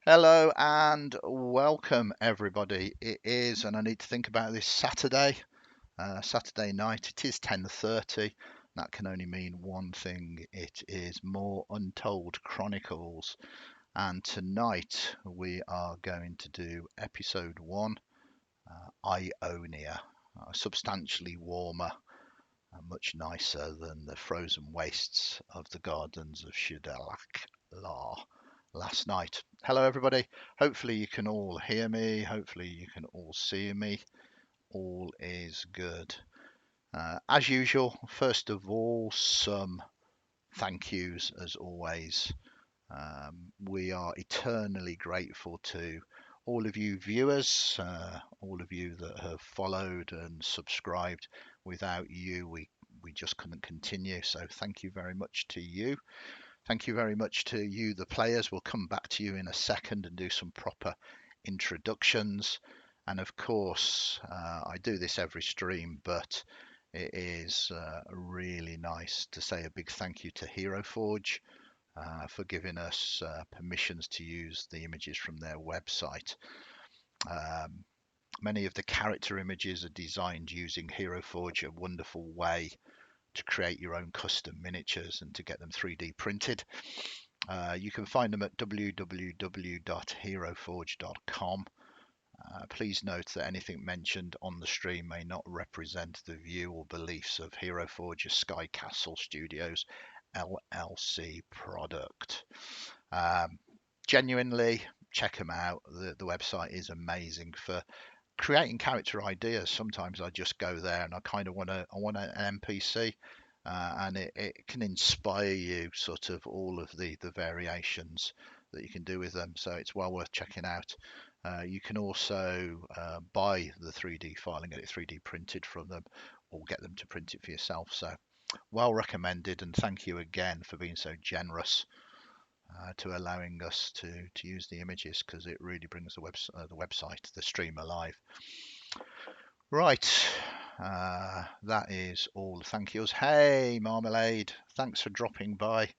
Hello and welcome everybody. It is, and I need to think about this Saturday night. It is 10:30. That can only mean one thing. It is more Untold Chronicles, and tonight we are going to do episode one, Ionia. Substantially warmer and much nicer than the frozen wastes of the gardens of Shudalak last night. Hello, everybody. Hopefully, you can all hear me. Hopefully, you can all see me. All is good. As usual, first of all, some thank yous as always. We are eternally grateful to all of you viewers, all of you that have followed and subscribed. Without you, we just couldn't continue. So thank you very much to you. Thank you very much to you, the players. We'll come back to you in a second and do some proper introductions. And of course, I do this every stream, but it is really nice to say a big thank you to Hero Forge for giving us permissions to use the images from their website. Um, Many of the character images are designed using Hero Forge, a wonderful way to create your own custom miniatures and to get them 3D printed. You can find them at www.heroforge.com. Please note that anything mentioned on the stream may not represent the view or beliefs of Hero Forge, a Sky Castle Studios LLC product. Genuinely, check them out. The website is amazing for creating character ideas. Sometimes I just go there and I kind of I want an NPC, and it can inspire you sort of all of the variations that you can do with them. So it's well worth checking out. You can also buy the 3D file and get it 3D printed from them, or get them to print it for yourself. So well recommended, and thank you again for being so generous to allowing us to use the images, because it really brings the website, the stream, alive. Right, that is all the thank yous. Hey, Marmalade, thanks for dropping by.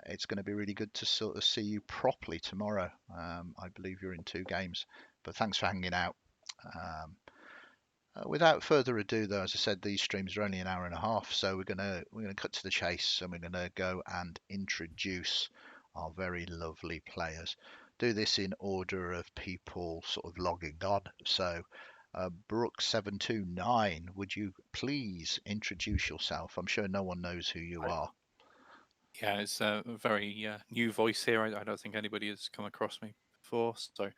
It's going to be really good to sort of see you properly tomorrow. I believe you're in 2 games, but thanks for hanging out. Um, Without further ado, though, as I said, these streams are only an hour and a half, so we're gonna cut to the chase, and we're gonna go and introduce our very lovely players. Do this in order of people sort of logging on. So, Brooke729, would you please introduce yourself? I'm sure no one knows who you are. Yeah, it's a very new voice here. I don't think anybody has come across me before. So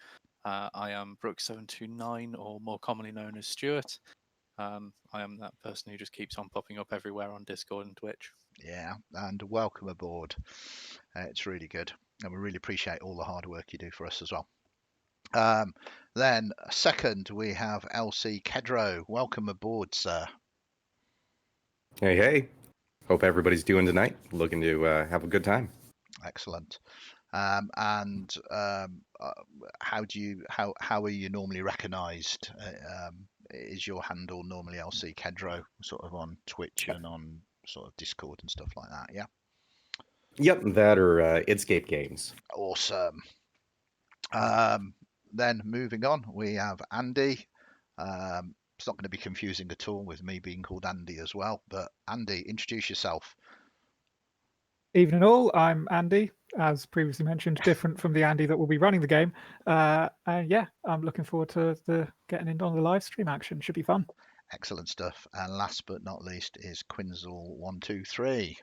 I am Brooke729, or more commonly known as Stuart. I am that person who just keeps on popping up everywhere on Discord and Twitch. Yeah, and welcome aboard. It's really good, and we really appreciate all the hard work you do for us as well. Then second, we have LC Kedro. Welcome aboard, sir. Hey, hey. Hope everybody's doing tonight. Looking to have a good time. Excellent. And how are you normally recognised? Is your handle normally LC Kedro, sort of on Twitch and on sort of Discord and stuff like that? Yeah. Yep, that or Itscape Games. Awesome. Then moving on, we have Andy. It's not going to be confusing at all with me being called Andy as well. But Andy, introduce yourself. Evening all, I'm Andy, as previously mentioned, different from the Andy that will be running the game. And yeah, I'm looking forward to getting in on the live stream action. Should be fun. Excellent stuff. And last but not least is Quinzel123.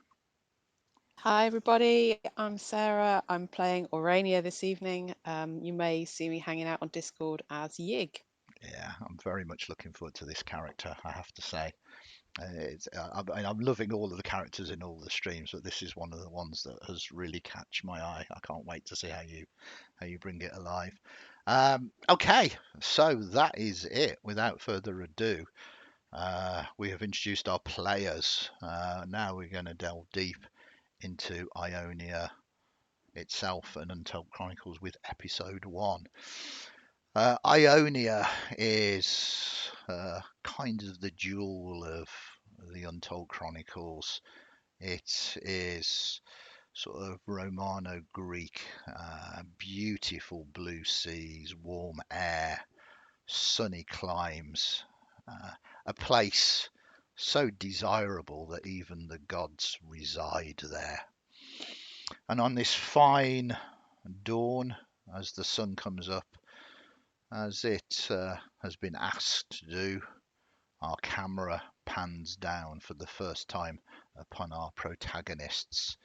Hi everybody, I'm Sarah. I'm playing Aurania this evening. You may see me hanging out on Discord as Yig. Yeah, I'm very much looking forward to this character, I have to say. I'm loving all of the characters in all the streams, but this is one of the ones that has really catch my eye. I can't wait to see how you bring it alive. Okay, so that is it. Without further ado, we have introduced our players. Now we're going to delve deep into Ionia itself and Untold Chronicles with episode 1. Ionia is kind of the jewel of the Untold Chronicles. It is sort of Romano-Greek, beautiful blue seas, warm air, sunny climes, a place so desirable that even the gods reside there. And on this fine dawn, as the sun comes up, as it has been asked to do, our camera pans down for the first time upon our protagonists.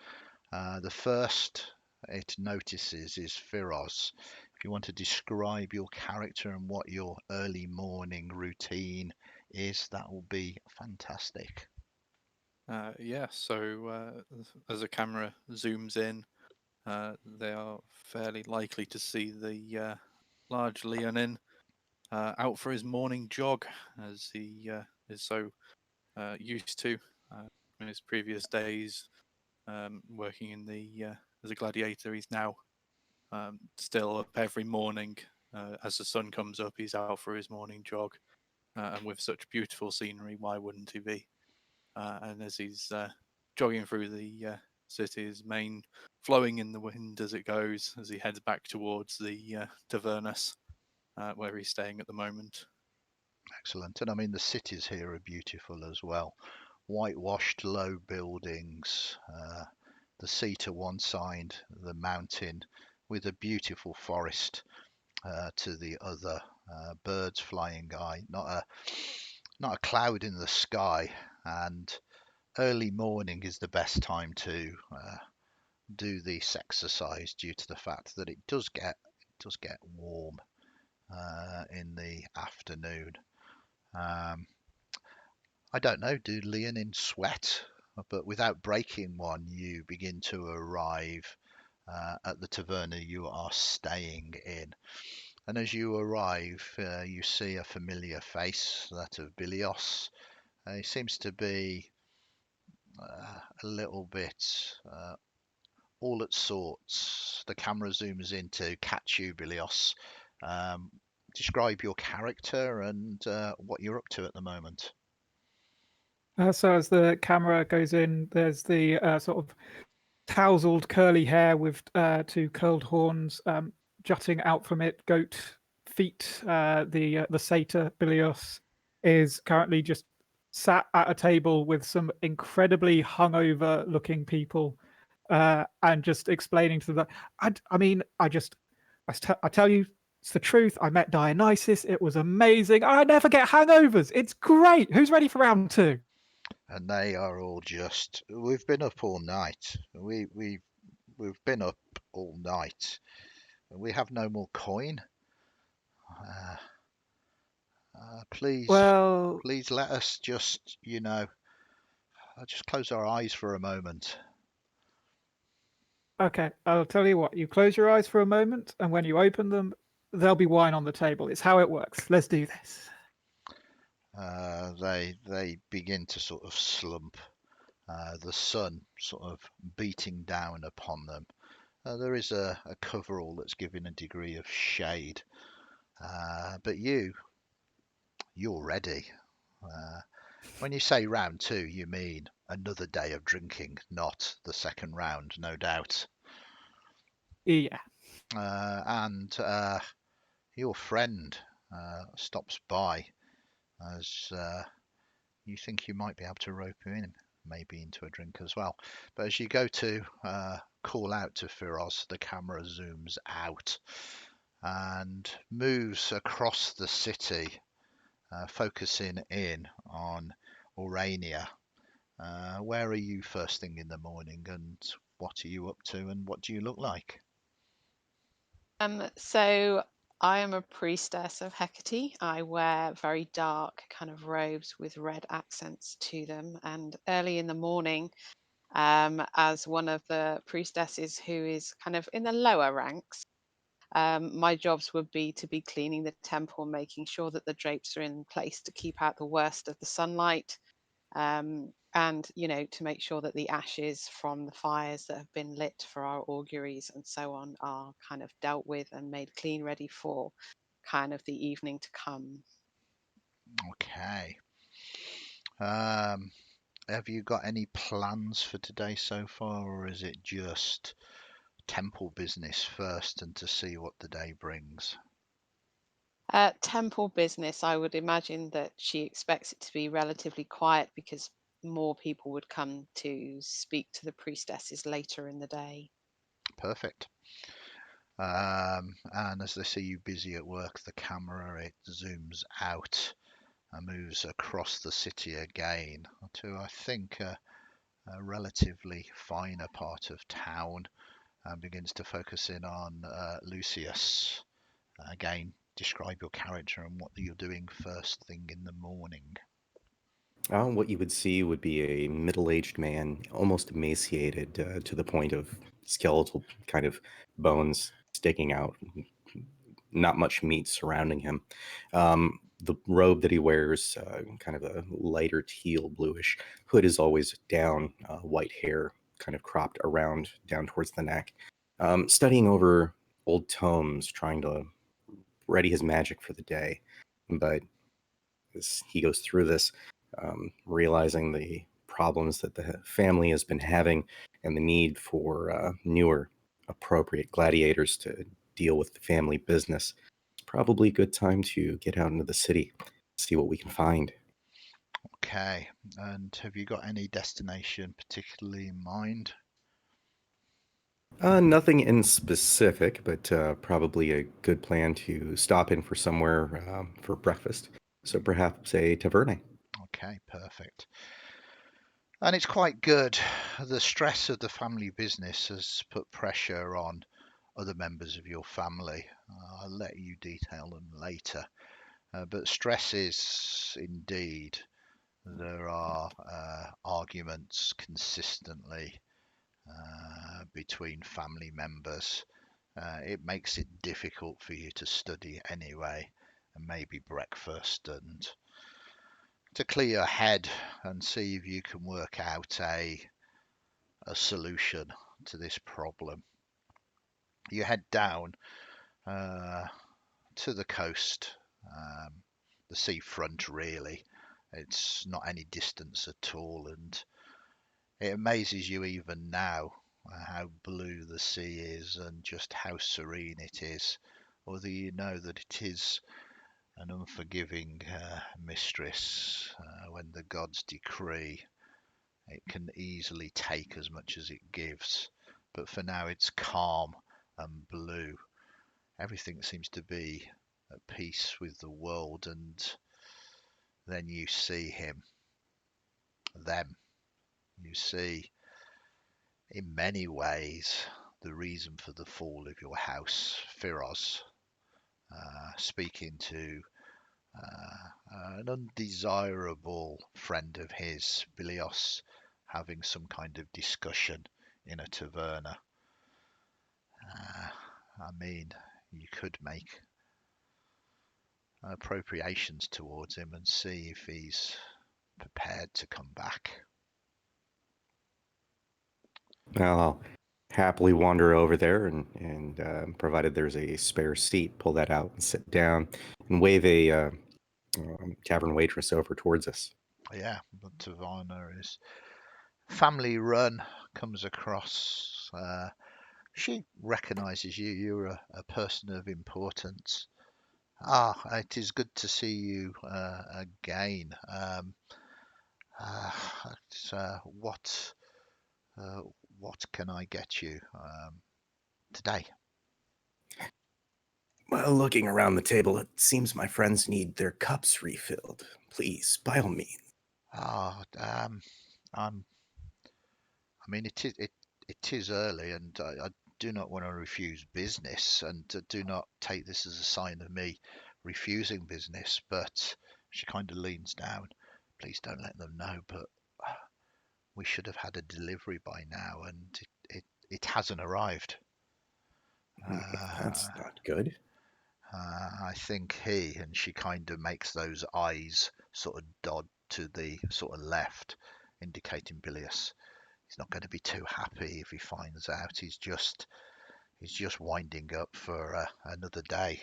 The first it notices is Firoz. If you want to describe your character and what your early morning routine is, that will be fantastic. Yeah, so as the camera zooms in, they are fairly likely to see the large Leonin out for his morning jog, as he is so used to in his previous days working in the as a gladiator. He's now still up every morning. As the sun comes up, he's out for his morning jog, and with such beautiful scenery, why wouldn't he be? And as he's jogging through the city, his mane flowing in the wind as it goes, as he heads back towards the Tavernus, where he's staying at the moment. Excellent. And I mean, the cities here are beautiful as well. Whitewashed low buildings, the sea to one side, the mountain with a beautiful forest to the other, birds flying by, not a cloud in the sky. And early morning is the best time to do this exercise due to the fact that it does get warm in the afternoon. I don't know, do Leonin sweat? But without breaking one, you begin to arrive at the taverna you are staying in. And as you arrive, you see a familiar face, that of Bilios. He seems to be a little bit all at sorts. The camera zooms in to catch you, Bilios. Um, Describe your character and what you're up to at the moment. So as the camera goes in, there's the sort of tousled curly hair with two curled horns jutting out from it, goat feet. The satyr Bilios is currently just sat at a table with some incredibly hungover looking people and just explaining to them. I mean, I tell you, it's the truth. I met Dionysus. It was amazing. I never get hangovers. It's great. Who's ready for round two? And they are all just, we've been up all night. We've been up all night. We have no more coin. Uh, please, Well, please let us just, just close our eyes for a moment. okay, I'll tell you what. You close your eyes for a moment, and when you open them, there'll be wine on the table. It's how it works. Let's do this. They begin to sort of slump. The sun sort of beating down upon them. There is a coverall that's giving a degree of shade. But you're ready. When you say round two, you mean another day of drinking, not the second round, no doubt. Yeah. And your friend stops by as you think you might be able to rope him in, maybe into a drink as well. But as you go to call out to Firoz, the camera zooms out and moves across the city, focusing in on Aurania. Where are you first thing in the morning, and what are you up to, and what do you look like? So I am a priestess of Hecate. I wear very dark kind of robes with red accents to them. And early in the morning, as one of the priestesses who is kind of in the lower ranks, my jobs would be to be cleaning the temple, making sure that the drapes are in place to keep out the worst of the sunlight, and to make sure that the ashes from the fires that have been lit for our auguries and so on are kind of dealt with and made clean, ready for kind of the evening to come. Okay. Um, have you got any plans for today so far, or is it just temple business first and to see what the day brings? Temple business, I would imagine that she expects it to be relatively quiet because more people would come to speak to the priestesses later in the day. Perfect. And as they see you busy at work, the camera, it zooms out and moves across the city again to, I think, a relatively finer part of town, and begins to focus in on Lucius. Again, describe your character and what you're doing first thing in the morning. What you would see would be a middle-aged man, almost emaciated to the point of skeletal kind of bones sticking out, not much meat surrounding him. The robe that he wears, kind of a lighter teal bluish. Hood is always down, white hair kind of cropped around down towards the neck. Studying over old tomes, trying to ready his magic for the day. But as he goes through this, realizing the problems that the family has been having and the need for newer, appropriate gladiators to deal with the family business, it's probably a good time to get out into the city, see what we can find. Okay, and have you got any destination particularly in mind? Nothing in specific, but probably a good plan to stop in for somewhere for breakfast. So perhaps a taverne. Okay, perfect. And it's quite good. The stress of the family business has put pressure on other members of your family. I'll let you detail them later. But stress is indeed, there are arguments consistently between family members. It makes it difficult for you to study anyway, and maybe breakfast, and to clear your head and see if you can work out a solution to this problem. You head down to the coast, the seafront really. It's not any distance at all, and it amazes you even now how blue the sea is and just how serene it is, although you know that it is an unforgiving mistress. When the gods decree, it can easily take as much as it gives, but for now it's calm and blue. Everything seems to be at peace with the world, and then you see them. You see, in many ways, the reason for the fall of your house, Firoz, speaking to an undesirable friend of his, Bilios, having some kind of discussion in a taverna. I mean, you could make appropriations towards him and see if he's prepared to come back. I'll happily wander over there and provided there's a spare seat, pull that out and sit down and wave a tavern waitress over towards us. Yeah, but Taverna is family run, comes across. She recognizes you. You're a person of importance. It is good to see you again. Uh, what what can I get you today? Well, looking around the table, it seems my friends need their cups refilled. Please, by all means. Ah, I'm. I mean, it is early, and I do not want to refuse business, and do not take this as a sign of me refusing business. But she kind of leans down. Please don't let them know, but we should have had a delivery by now, and it hasn't arrived. That's Uh, not good. I think and she kind of makes those eyes sort of dot to the sort of left, indicating Bilius. He's not going to be too happy if he finds out. He's just winding up for another day.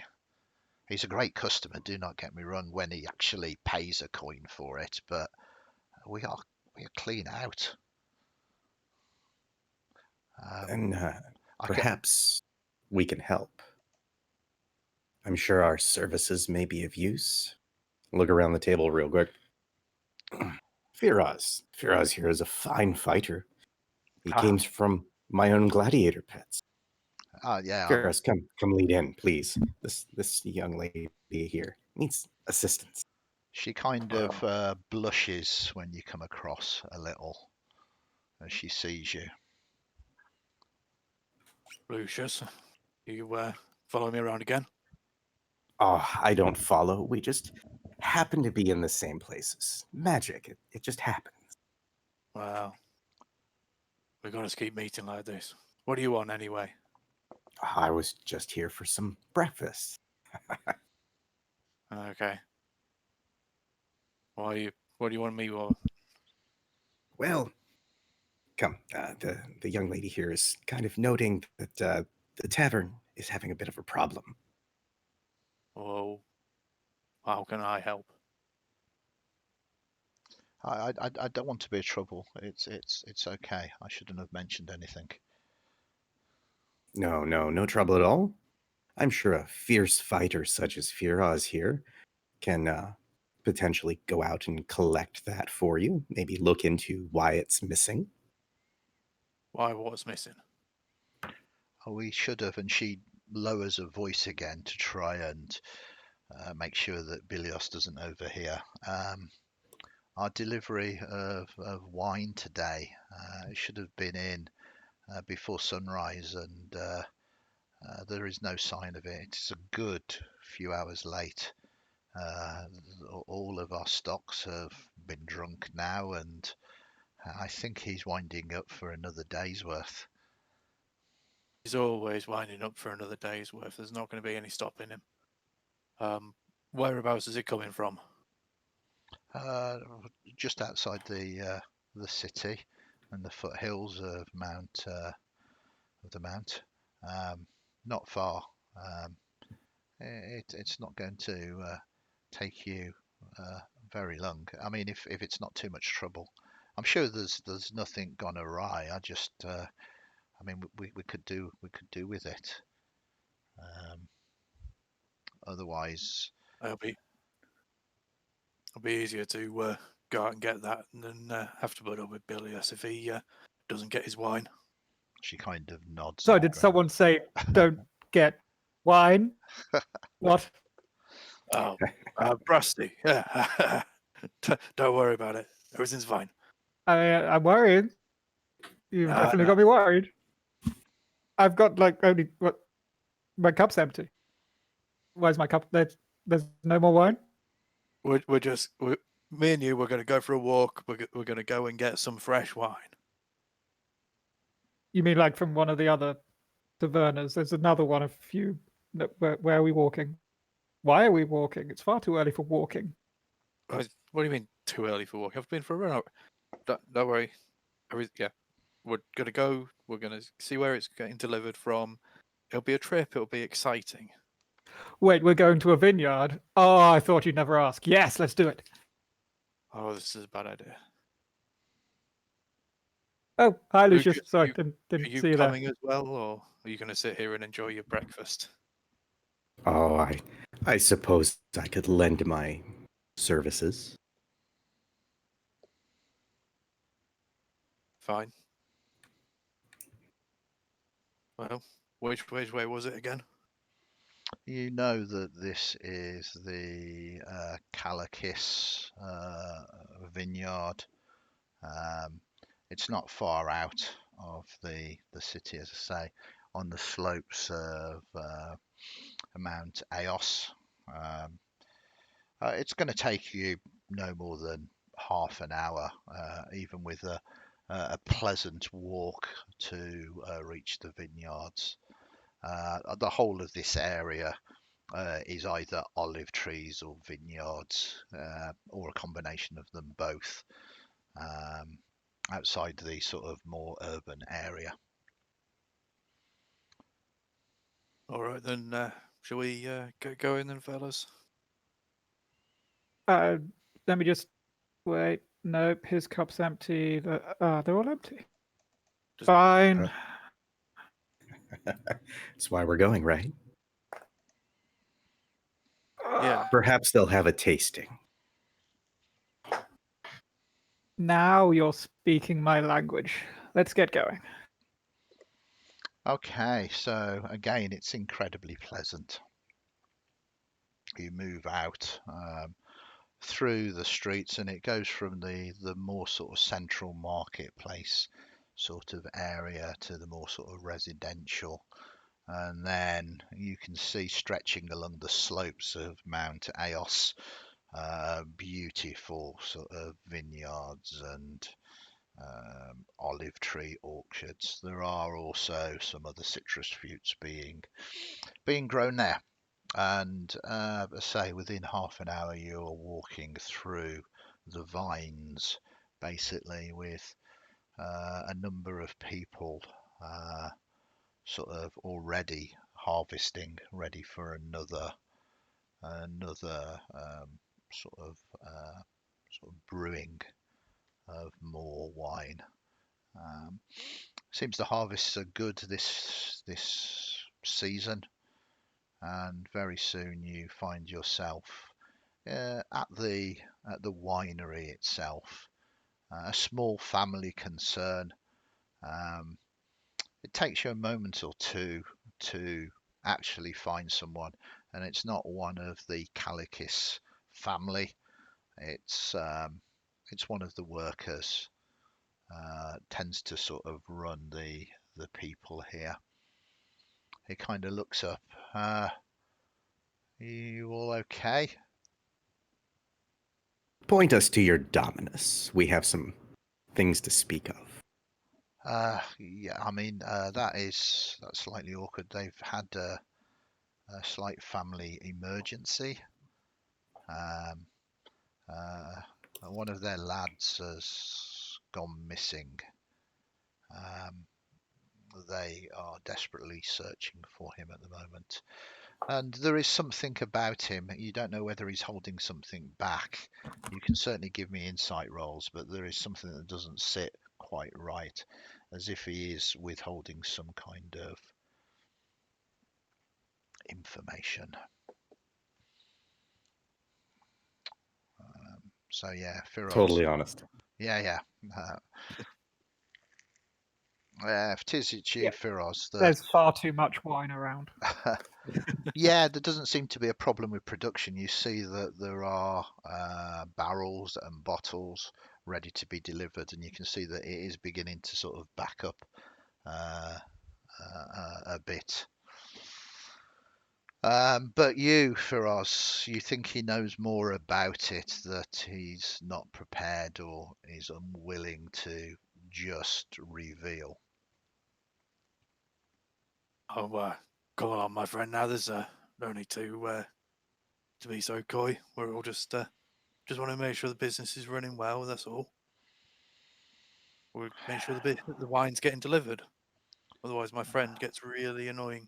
He's a great customer, do not get me wrong, when he actually pays a coin for it, but we are we're clean out. And I can, perhaps we can help. I'm sure our services may be of use. Look around the table real quick. Firaz. Firaz here is a fine fighter. He Ah. came from my own gladiator pets. yeah, Firaz, come lead in, please. This young lady here needs assistance. she kind Well, of blushes when you come across a little as she sees you. Lucius, you follow me around again? Oh, I don't follow. We just happen to be in the same places. Magic. It just happens. Well, we're going to keep meeting like this. What do you want anyway? I was just here for some breakfast. Okay. What do you want me for? Well, come. The young lady here is kind of noting that the tavern is having a bit of a problem. Oh, how can I help? I don't want to be a trouble. It's okay. I shouldn't have mentioned anything. No trouble at all. I'm sure a fierce fighter such as Firaz here can potentially go out and collect that for you. Maybe look into why it's missing. Why, what's missing? Oh, we should have. And she lowers her voice again to try and make sure that Bilios doesn't overhear. Our delivery of wine today should have been in before sunrise, and there is no sign of it. It's a good few hours late. Uh, all of our stocks have been drunk now, and I think he's winding up for another day's worth. He's always winding up for another day's worth. There's not going to be any stopping him. Whereabouts is it coming from? Uh, just outside the city and the foothills of the Mount. Um, Not far. Um, it's not going to take you uh, very long. I mean, if it's not too much trouble, I'm sure there's nothing gone awry. I mean, we could do with it. Um, Otherwise, It'll be easier to go out and get that than have to put up with Bilius if he doesn't get his wine. she kind of nods. So at did Ren. someone say don't get wine? What? Oh, Brusty, yeah. Don't worry about it. Everything's fine. I'm worried. You've definitely No. got me worried. I've got like only what my cup's empty. Where's my cup? There's no more wine. Me and you, we're going to go for a walk. We're going to go and get some fresh wine. You mean like from one of the other tavernas? There's another one. A few. No, where are we walking? Why are we walking? It's far too early for walking. What do you mean too early for walk? I've been for a run. Don't worry. Yeah, we're going to go. We're going to see where it's getting delivered from. It'll be a trip. It'll be exciting. Wait, we're going to a vineyard. Oh, I thought you'd never ask. Yes, let's do it. Oh, this is a bad idea. Oh, hi, Lucius. Lucius, Sorry, Are didn't you see you there. coming as well, or are you going to sit here and enjoy your breakfast? Oh, I suppose I could lend my services. Fine. Well, which way was it again? You know that this is the Calakis vineyard. Um, it's not far out of the city, as I say, on the slopes of Mount Aos. Um, it's going to take you no more than half an hour, even with a pleasant walk to reach the vineyards. The whole of this area is either olive trees or vineyards, or a combination of them both, um, outside the sort of more urban area. All right, then, shall we get going then, fellas? Let me just wait. Nope, his cup's empty. They're all empty. Does- Fine. That's why we're going, right? Yeah. Perhaps they'll have a tasting. Now you're speaking my language. Let's get going. Okay, so again, it's incredibly pleasant. You move out through the streets, and it goes from the more sort of central marketplace sort of area to the more sort of residential, and then you can see stretching along the slopes of Mount Aos, beautiful sort of vineyards and olive tree orchards. There are also some other citrus fruits being grown there. And say within half an hour you're walking through the vines, basically with a number of people sort of already harvesting, ready for another sort of brewing of more wine. Seems the harvests are good this season, and very soon you find yourself at the winery itself, a small family concern. Um, it takes you a moment or two to actually find someone, and it's not one of the Calicus family. It's one of the workers. Tends to sort of run the people here. He kind of looks up. You all okay? Point us to your Dominus. We have some things to speak of. Yeah, I mean, that's slightly awkward. They've had a slight family emergency. Um, uh, One of their lads has gone missing. Um, they are desperately searching for him at the moment. And there is something about him. You don't know whether he's holding something back. You can certainly give me insight rolls, but there is something that doesn't sit quite right, as if he is withholding some kind of information. So yeah, Firoz. Totally honest. Yeah. Uh, if tis it's you, Yeah. Firoz, There's far too much wine around. yeah, there doesn't seem to be a problem with production. You see that there are barrels and bottles ready to be delivered, and you can see that it is beginning to sort of back up uh, a bit. But you, Firoz, you think he knows more about it, that he's not prepared or is unwilling to just reveal. Oh, come along, my friend. Now there's no need to be so coy. We're all just want to make sure the business is running well. That's all. We make sure the wine's getting delivered. Otherwise, my friend gets really annoying.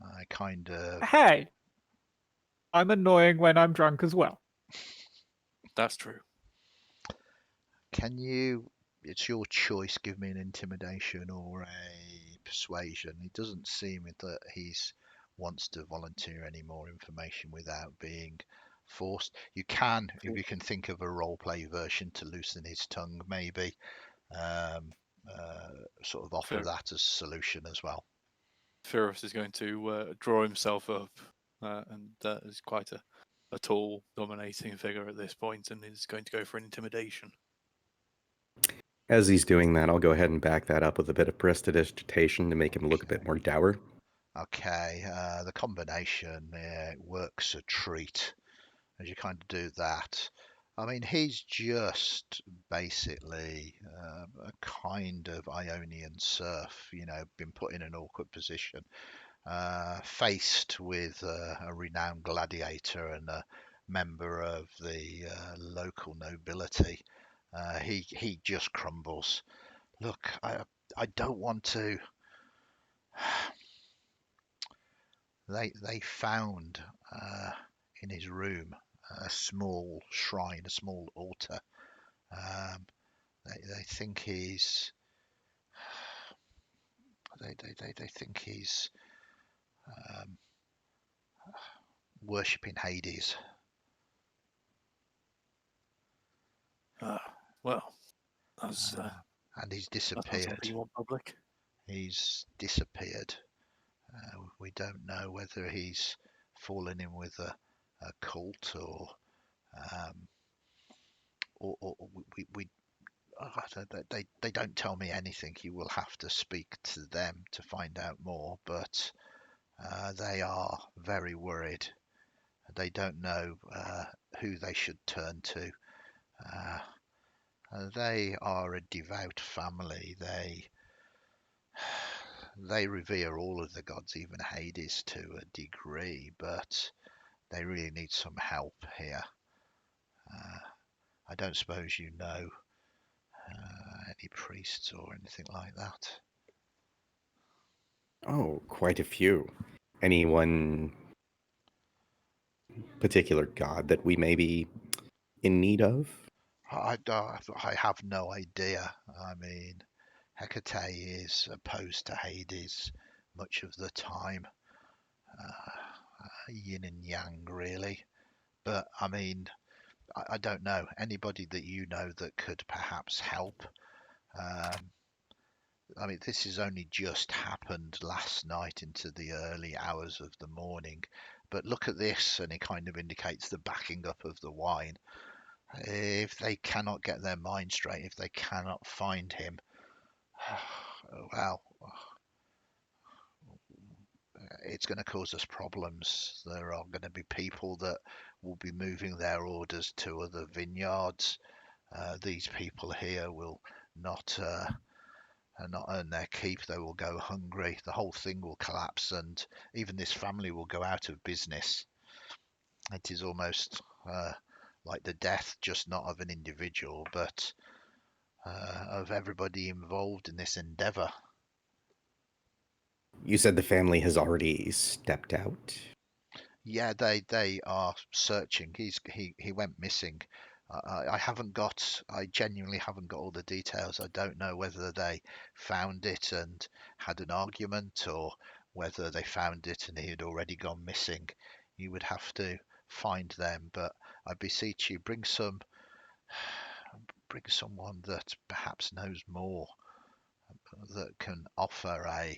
I kind of Hey, I'm annoying when I'm drunk as well. That's true. Can you, it's your choice, give me an intimidation or a persuasion. It doesn't seem that he's wants to volunteer any more information without being forced. You can, if you can think of a role play version to loosen his tongue, maybe um, sort of offer Fair. that as a solution as well. Firos is going to draw himself up, and is quite a tall, dominating figure at this point, and is going to go for an intimidation. As he's doing that, I'll go ahead and back that up with a bit of prestidigitation to make him look a bit more dour. Okay, the combination works a treat as you kind of do that. I mean, he's just basically a kind of Ionian serf, been put in an awkward position, faced with a renowned gladiator and a member of the local nobility. He just crumbles. Look, I don't want to. They found in his room a small shrine, a small altar They think he's they think he's worshipping Hades. Well, that's And he's not something disappeared. you want public. He's disappeared. We don't know whether he's fallen in with a cult or we they don't tell me anything. You will have to speak to them to find out more, but they are very worried. They don't know who they should turn to. They are a devout family. They revere all of the gods, even Hades to a degree, but they really need some help here. I don't suppose you know any priests or anything like that. Oh, quite a few. Any one particular god that we may be in need of? I have no idea. I mean, Hecate is opposed to Hades much of the time. Yin and yang, really. But I mean, I don't know. Anybody that you know that could perhaps help? I mean, this has only just happened last night into the early hours of the morning. But look at this, and it kind of indicates the backing up of the wine. If they cannot get their mind straight, if they cannot find him, well, it's going to cause us problems. There are going to be people that will be moving their orders to other vineyards. These people here will not not earn their keep. They will go hungry. The whole thing will collapse, and even this family will go out of business. It is almost like the death, just not of an individual, but of everybody involved in this endeavor. You said the family has already stepped out? Yeah, they are searching. He went missing. I genuinely haven't got all the details. I don't know whether they found it and had an argument, or whether they found it and he had already gone missing. You would have to find them, but I beseech you, bring someone that perhaps knows more, that can offer a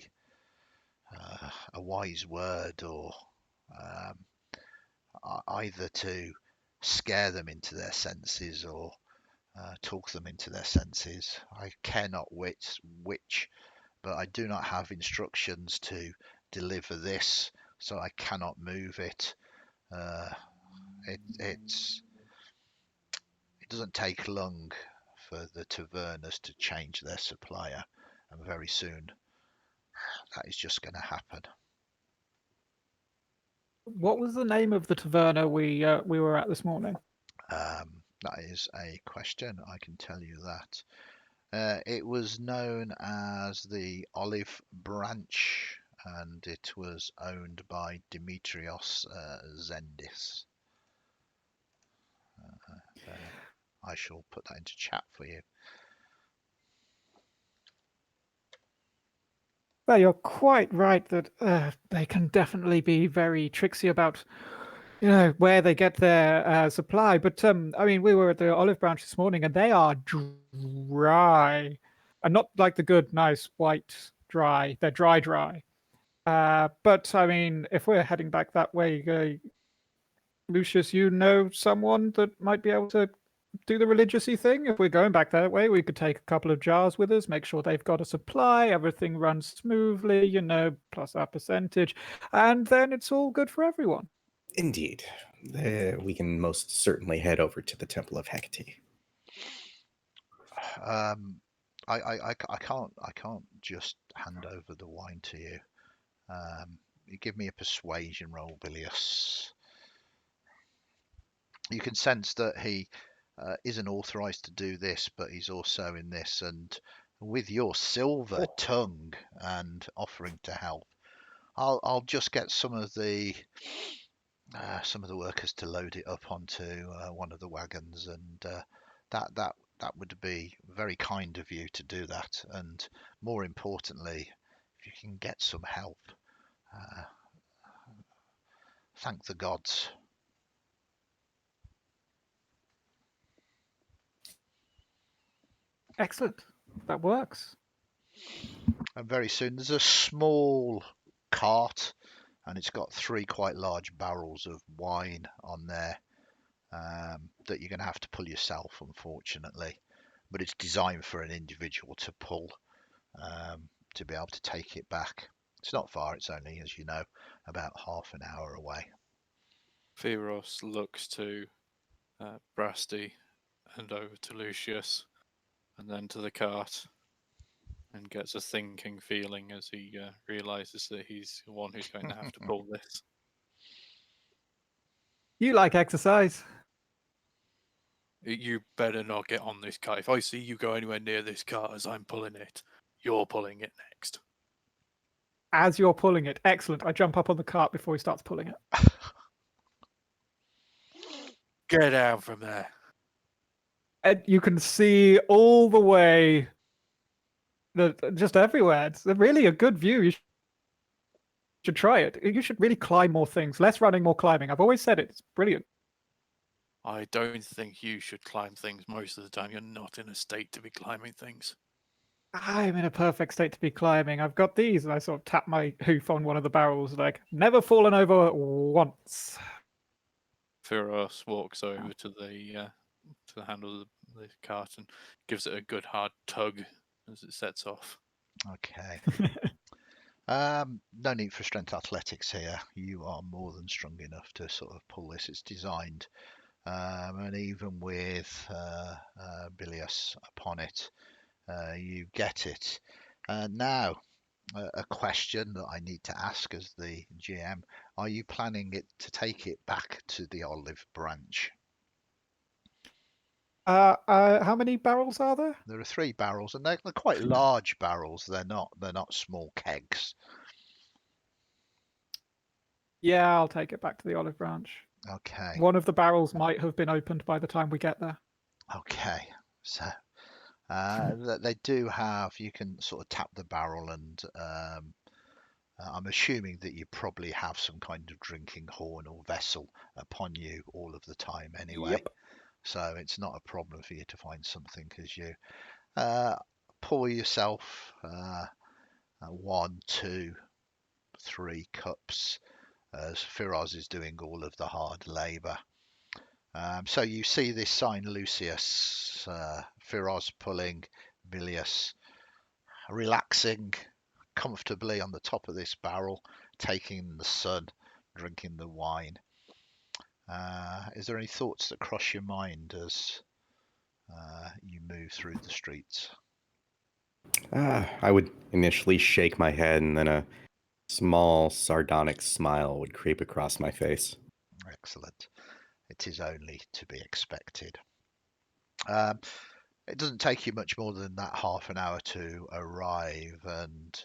wise word, or um, either to scare them into their senses, or talk them into their senses. I care not which, but I do not have instructions to deliver this, so I cannot move it. Uh, it doesn't take long for the tavernas to change their supplier, and very soon that is just going to happen. What was the name of the taverna we were at this morning? That is a question. I can tell you that. It was known as the Olive Branch, and it was owned by Demetrios Zendis. I shall put that into chat for you. Well, you're quite right that they can definitely be very tricksy about, where they get their supply. But I mean, we were at the Olive Branch this morning, and they are dry, and not like the good, nice white dry. They're dry, dry. But I mean, if we're heading back that way, Lucius, you know someone that might be able to do the religiousy thing? If we're going back that way, we could take a couple of jars with us, make sure they've got a supply, everything runs smoothly, plus our percentage, and then it's all good for everyone. Indeed. We can most certainly head over to the Temple of Hecate. I can't just hand over the wine to you. You give me a persuasion roll, Bilius. You can sense that he isn't authorized to do this, but he's also in this, and with your silver tongue and offering to help, I'll just get some of the workers to load it up onto one of the wagons, and that that would be very kind of you to do that, and more importantly, if you can get some help, thank the gods. Excellent. That works. And very soon there's a small cart, and it's got 3 quite large barrels of wine on there, that you're going to have to pull yourself, unfortunately. But it's designed for an individual to pull, to be able to take it back. It's not far, it's only, as you know, about half an hour away. Firos looks to Brasty and over to Lucius and then to the cart and gets a thinking feeling as he realizes that he's the one who's going to have to pull this. You like exercise. You better not get on this cart. If I see you go anywhere near this cart as I'm pulling it, you're pulling it next. As you're pulling it, excellent. I jump up on the cart before he starts pulling it. Get down from there. And you can see all the way, just everywhere. It's really a good view. You should try it. You should really climb more things. Less running, more climbing. I've always said it. It's brilliant. I don't think you should climb things most of the time. You're not in a state to be climbing things. I'm in a perfect state to be climbing. I've got these, and I sort of tap my hoof on one of the barrels, like, never fallen over once. Firos walks over to the handle of the cart and gives it a good hard tug as it sets off. Okay. No need for strength athletics here. You are more than strong enough to sort of pull this. It's designed, and even with Bilius upon it, you get it. Now, a question that I need to ask as the GM: are you planning it to take it back to the olive branch? How many barrels are there? There are 3 barrels, and they're quite large barrels. They're not small kegs. Yeah, I'll take it back to the olive branch. Okay. One of the barrels might have been opened by the time we get there. Okay. So they do have. You can sort of tap the barrel, and I'm assuming that you probably have some kind of drinking horn or vessel upon you all of the time anyway. Yep. So it's not a problem for you to find something, as you pour yourself 1, 2, 3 cups, as Firoz is doing all of the hard labour. So you see this sign, Lucius, Firoz pulling, Bilius relaxing comfortably on the top of this barrel, taking the sun, drinking the wine. Is there any thoughts that cross your mind as you move through the streets? I would initially shake my head, and then a small sardonic smile would creep across my face. Excellent. It is only to be expected. It doesn't take you much more than that half an hour to arrive, and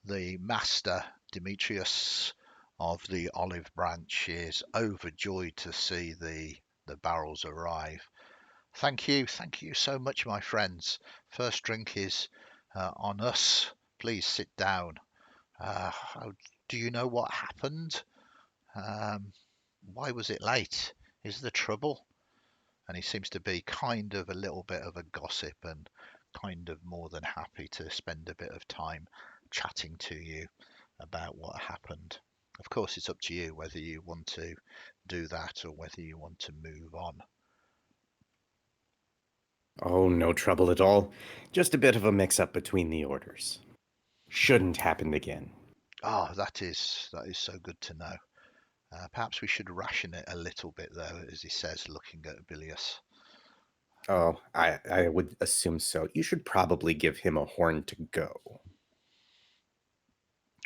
the master, Demetrius of the Olive Branch, is overjoyed to see the barrels arrive. Thank you so much, my friends. First drink is on us. Please sit down. Do you know what happened? Why was it late? Is there trouble? And he seems to be kind of a little bit of a gossip, and kind of more than happy to spend a bit of time chatting to you about what happened. Of course, it's up to you whether you want to do that or whether you want to move on. Oh, no trouble at all. Just a bit of a mix-up between the orders. Shouldn't happen again. Ah, that is so good to know. Perhaps we should ration it a little bit, though, as he says, looking at Bilius. Oh, I would assume so. You should probably give him a horn to go.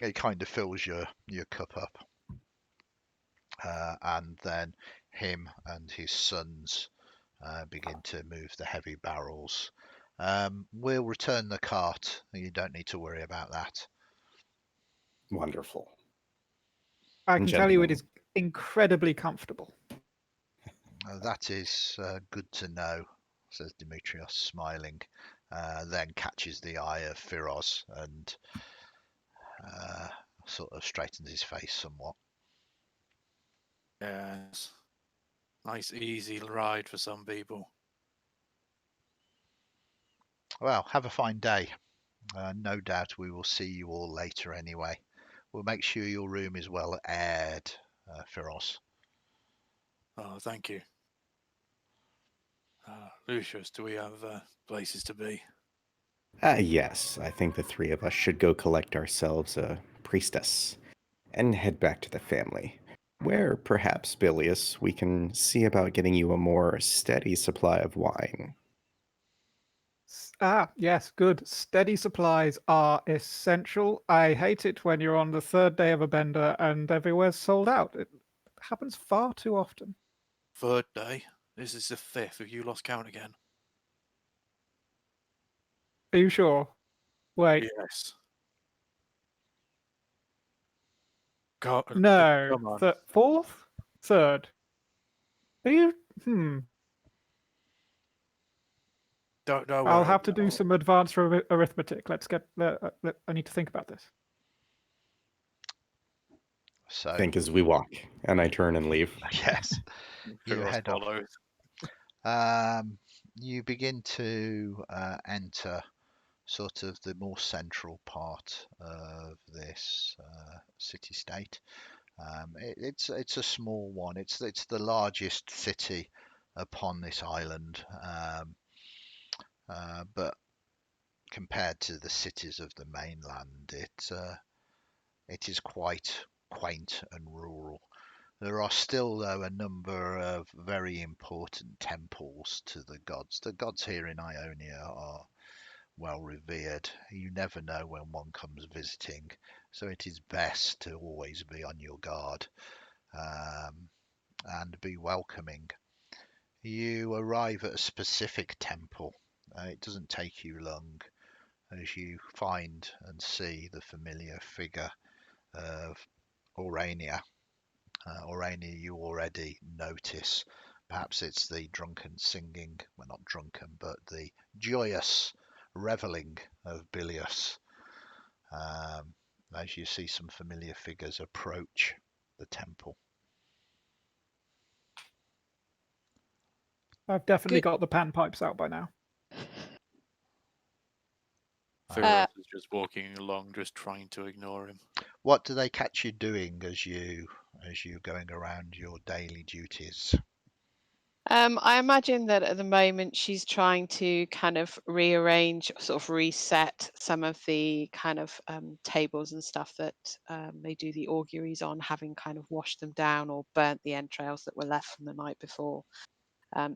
It kind of fills your cup up, and then him and his sons begin to move the heavy barrels. We'll return the cart. You don't need to worry about that. Wonderful. I And can tell you it gentlemen, is incredibly comfortable. That is good to know. says Demetrios, smiling, then catches the eye of Firoz and sort of straightens his face somewhat. Yes. Nice, easy ride for some people. Well, have a fine day. No doubt we will see you all later anyway. We'll make sure your room is well aired, Firoz. Oh, thank you. Lucius, do we have places to be? Yes, I think the three of us should go collect ourselves a priestess and head back to the family, where perhaps, Bilius, we can see about getting you a more steady supply of wine. Yes, good. Steady supplies are essential. I hate it when you're on the third day of a bender and everywhere's sold out. It happens far too often. Third day? This is the fifth. Have you lost count again? Are you sure? Wait, Yes. Come no. on. Fourth? Third? Are you? Hmm. Don't I'll worry. have to do some advanced arithmetic. Let's get. I need to think about this. So, Think as we walk, and I turn and leave. yes, you Firoz head off. follows. You begin to enter sort of the more central part of this city-state. It's a small one. It's the largest city upon this island, but compared to the cities of the mainland, it is quite quaint and rural. There are still, though, a number of very important temples to the gods. The gods here in Ionia are well revered. You never know when one comes visiting, so it is best to always be on your guard and be welcoming. You arrive at a specific temple. It doesn't take you long as you find and see the familiar figure of Aurania. Aurania, you already notice. Perhaps it's the drunken singing, well, not drunken, but the joyous reveling of Bilius as you see some familiar figures approach the temple. I've definitely Good. got the panpipes out by now. Firoz is just walking along, just trying to ignore him. What do they catch you doing as you going around your daily duties? I imagine that at the moment she's trying to kind of rearrange, sort of reset some of the kind of tables and stuff that they do the auguries on, having kind of washed them down or burnt the entrails that were left from the night before.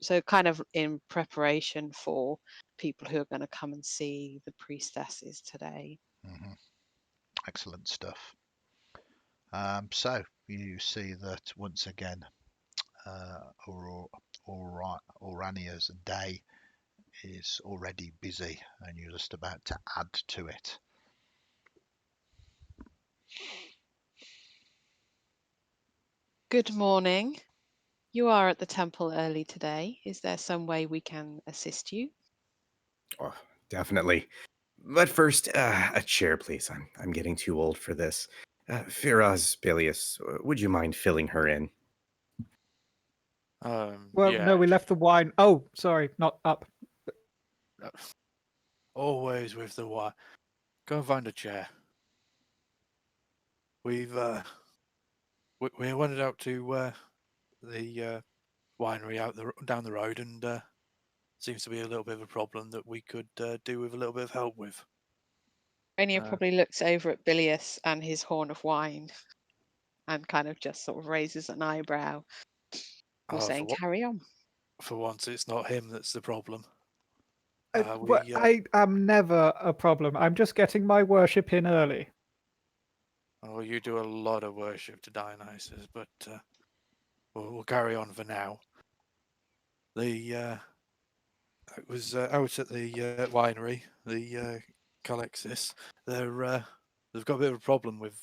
So kind of in preparation for people who are going to come and see the priestesses today. Hmm. Excellent stuff. So you see that once again, Orania's day is already busy, and you're just about to add to it. Good morning. You are at the temple early today. Is there some way we can assist you? Oh, definitely. But first, a chair, please. I'm getting too old for this. Firaz, Bilius, would you mind filling her in? Well, Yeah. no, we left the wine. Oh, sorry, not up. Always with the wine. Go and find a chair. We've we wandered out to the winery down the road, and seems to be a little bit of a problem that we could do with a little bit of help with. Rainier probably looks over at Bilius and his horn of wine and kind of just sort of raises an eyebrow, or saying, carry on. For once, it's not him that's the problem. I am never a problem. I'm just getting my worship in early. Oh, you do a lot of worship to Dionysus, but we'll carry on for now. It was out at the winery, the Calexis. They've got a bit of a problem with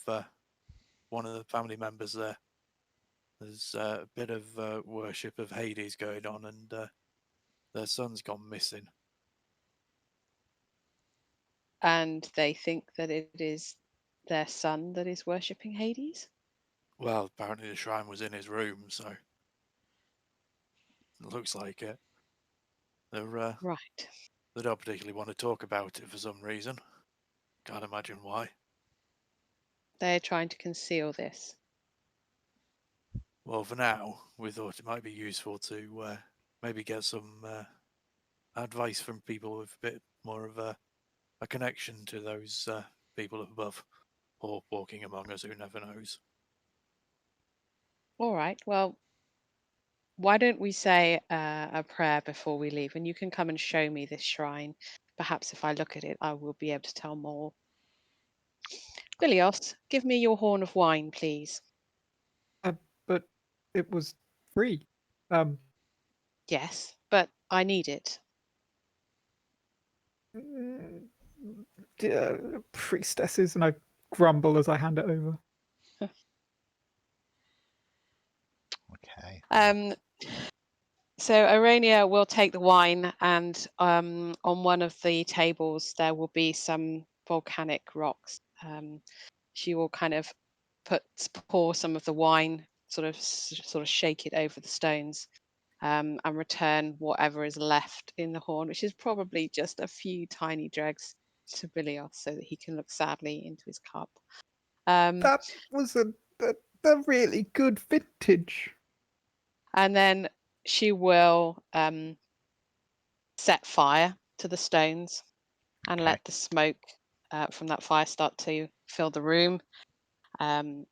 one of the family members there. There's a bit of worship of Hades going on, and Their son's gone missing. And they think that it is their son that is worshipping Hades? Well, apparently the shrine was in his room, so it looks like it. Right. They don't particularly want to talk about it for some reason. Can't imagine why. They're trying to conceal this. Well, for now, we thought it might be useful to maybe get some advice from people with a bit more of a connection to those people above, or walking among us, who never knows. All right. Well, why don't we say a prayer before we leave? And you can come and show me this shrine. Perhaps if I look at it, I will be able to tell more. Bilios, give me your horn of wine, please. But it was free. Yes, but I need it. Priestesses, and I grumble as I hand it over. Okay. So Arania will take the wine, and on one of the tables there will be some volcanic rocks. She will kind of pour some of the wine, sort of shake it over the stones, and return whatever is left in the horn, which is probably just a few tiny dregs, to Bilios, so that he can look sadly into his cup. That was a really good vintage. And then she will set fire to the stones and Okay. let the smoke from that fire start to fill the room. And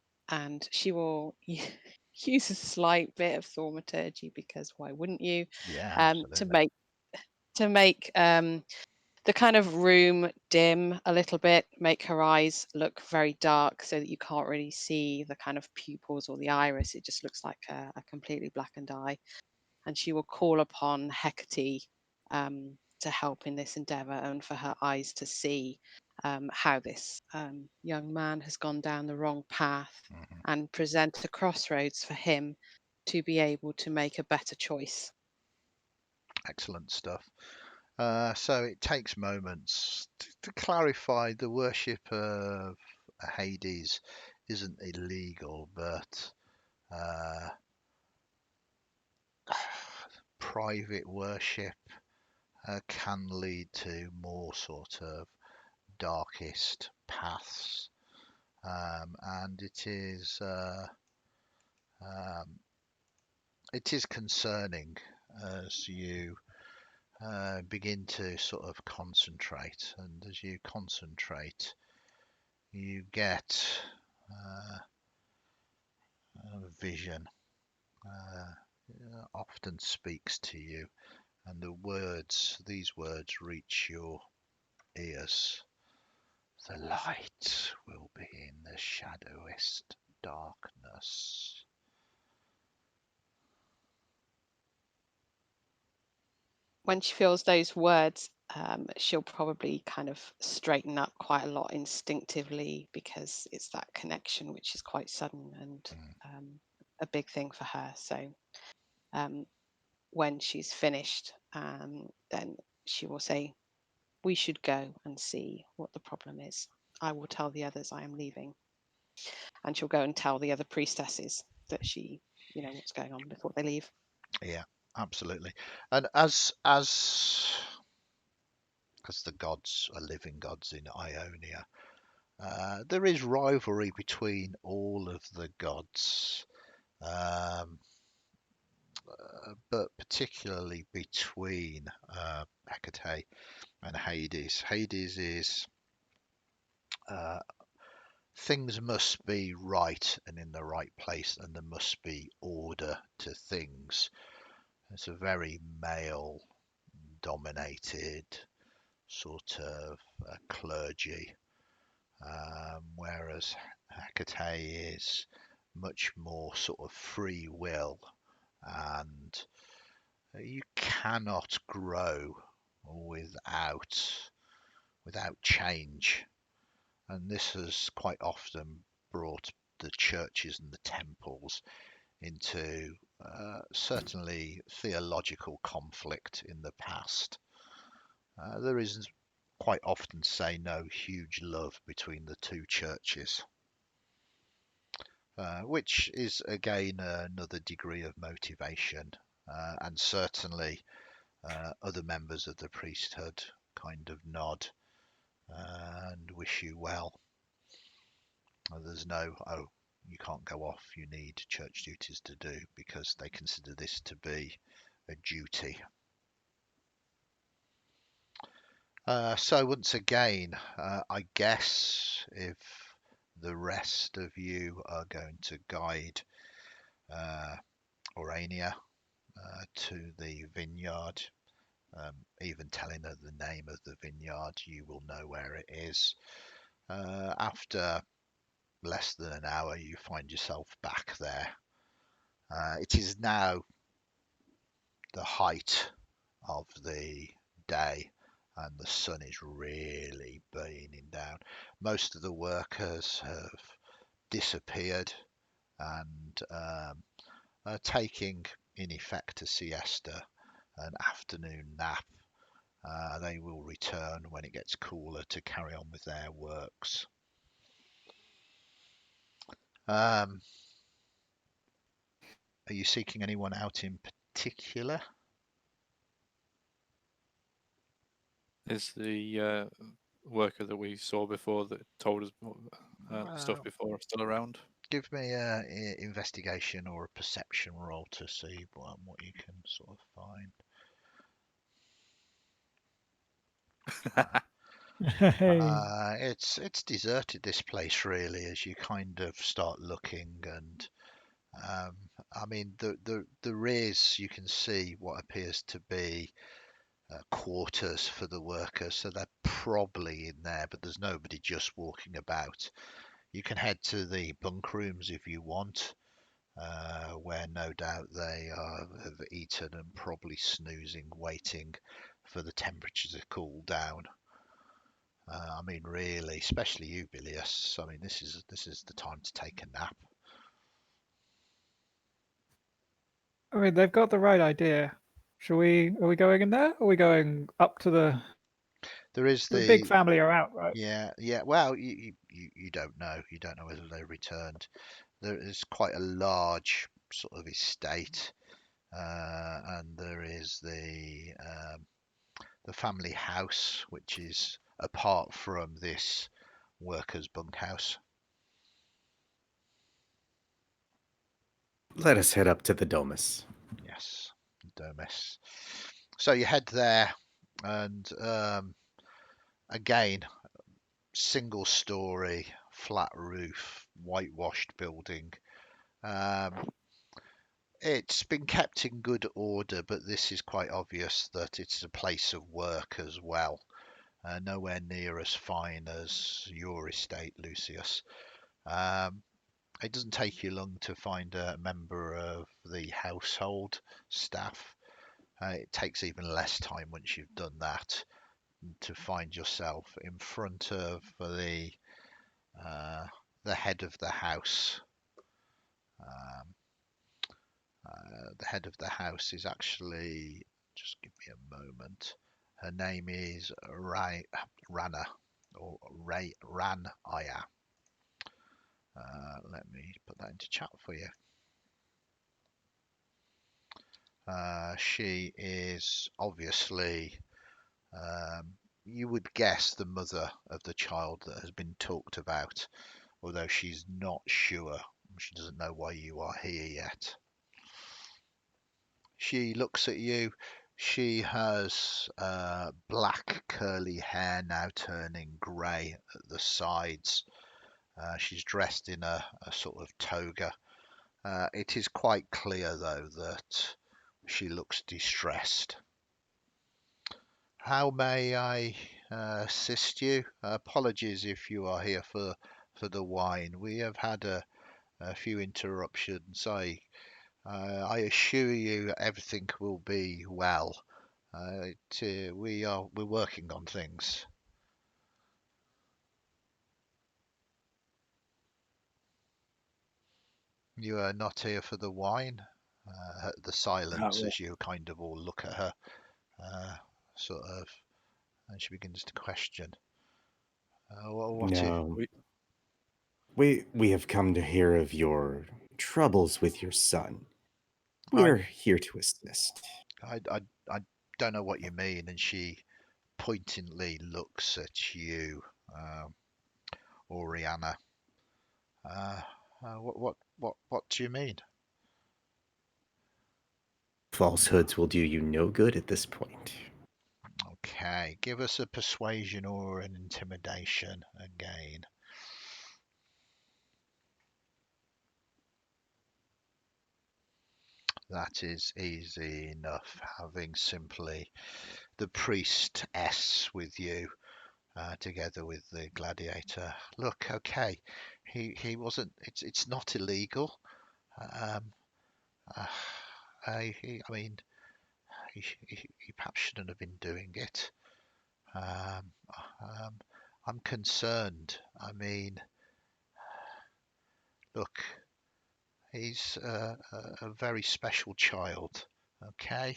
she will use a slight bit of thaumaturgy, because why wouldn't you? Yeah, To absolutely. make the kind of room dim a little bit, make her eyes look very dark so that you can't really see the kind of pupils or the iris. It just looks like a completely blackened eye. And she will call upon Hecate to help in this endeavor, and for her eyes to see how this young man has gone down the wrong path, Mhm. and present a crossroads for him to be able to make a better choice. Excellent stuff. So it takes moments to clarify the worship of Hades isn't illegal, but uh, private worship can lead to more sort of darkest paths, and um, it is concerning as you begin to sort of concentrate, and as you concentrate, you get uh, a vision. Often speaks to you, and these words reach your ears. The light will be in the shadowest darkness. When she feels those words, she'll probably kind of straighten up quite a lot instinctively, because it's that connection which is quite sudden and a big thing for her. So when she's finished, then she will say, "We should go and see what the problem is. I will tell the others I am leaving." And she'll go and tell the other priestesses that she, what's going on before they leave. Yeah, absolutely. And as the gods are living gods in Ionia, there is rivalry between all of the gods, um, but particularly between Hecate and Hades. Hades is things must be right and in the right place, and there must be order to things. It's a very male dominated sort of clergy, whereas Hecate is much more sort of free will, and you cannot grow without change, and this has quite often brought the churches and the temples into certainly theological conflict in the past. There is quite often, say, no huge love between the two churches, which is again another degree of motivation, and certainly other members of the priesthood kind of nod and wish you well. There's no, oh, you can't go off, you need church duties to do, because they consider this to be a duty. So once again, I guess if the rest of you are going to guide Orania to the vineyard, even telling her the name of the vineyard, you will know where it is. After less than an hour, you find yourself back there. It is now the height of the day, and the sun is really beaming down. Most of the workers have disappeared and are taking, in effect, a siesta, an afternoon nap. They will return when it gets cooler to carry on with their works. Are you seeking anyone out in particular? Is the worker that we saw before that told us stuff before still around? Give me a investigation or a perception roll to see what you can sort of find. It's deserted, this place, really, as you kind of start looking, and I mean there is, you can see what appears to be quarters for the workers, so they're probably in there, but there's nobody just walking about. You can head to the bunk rooms if you want, where no doubt they have eaten and probably snoozing, waiting for the temperature to cool down. I mean, really, especially you, Bilius. I mean, this is the time to take a nap. I mean, they've got the right idea. Are we going in there? Or are we going up to There is the big the family are out, right? yeah. Well, you don't know. You don't know whether they returned. There is quite a large sort of estate, and there is the family house, which is apart from this workers' bunkhouse. Let us head up to the Domus. Yes, Domus. So you head there, and again, single story, flat roof, whitewashed building. It's been kept in good order, but this is quite obvious that it's a place of work as well. Nowhere near as fine as your estate, Lucius. It doesn't take you long to find a member of the household staff. It takes even less time once you've done that to find yourself in front of the head of the house. The head of the house is actually, just give me a moment. Her name is Rana, or Ranaya. Let me put that into chat for you. She is obviously, you would guess, the mother of the child that has been talked about, although she's not sure. She doesn't know why you are here yet. She looks at you. She has black curly hair, now turning grey at the sides. She's dressed in a sort of toga. It is quite clear, though, that she looks distressed. How may I assist you? Apologies if you are here for the wine. We have had a few interruptions. I assure you everything will be well. We're working on things. You are not here for the wine? the silence Oh. as you kind of all look at her, sort of, and she begins to question. What is? No, We, we have come to hear of your troubles with your son. I, We're here to assist. I don't know what you mean. And she pointedly looks at you, Oriana. What do you mean? Falsehoods will do you no good at this point. Okay, give us a persuasion or an intimidation again. That is easy enough, having simply the priestess with you, together with the gladiator. Look, okay, he wasn't. It's not illegal. Um, uh, I mean, he perhaps shouldn't have been doing it. Um, um, I'm concerned. I mean, look, he's a very special child. Okay,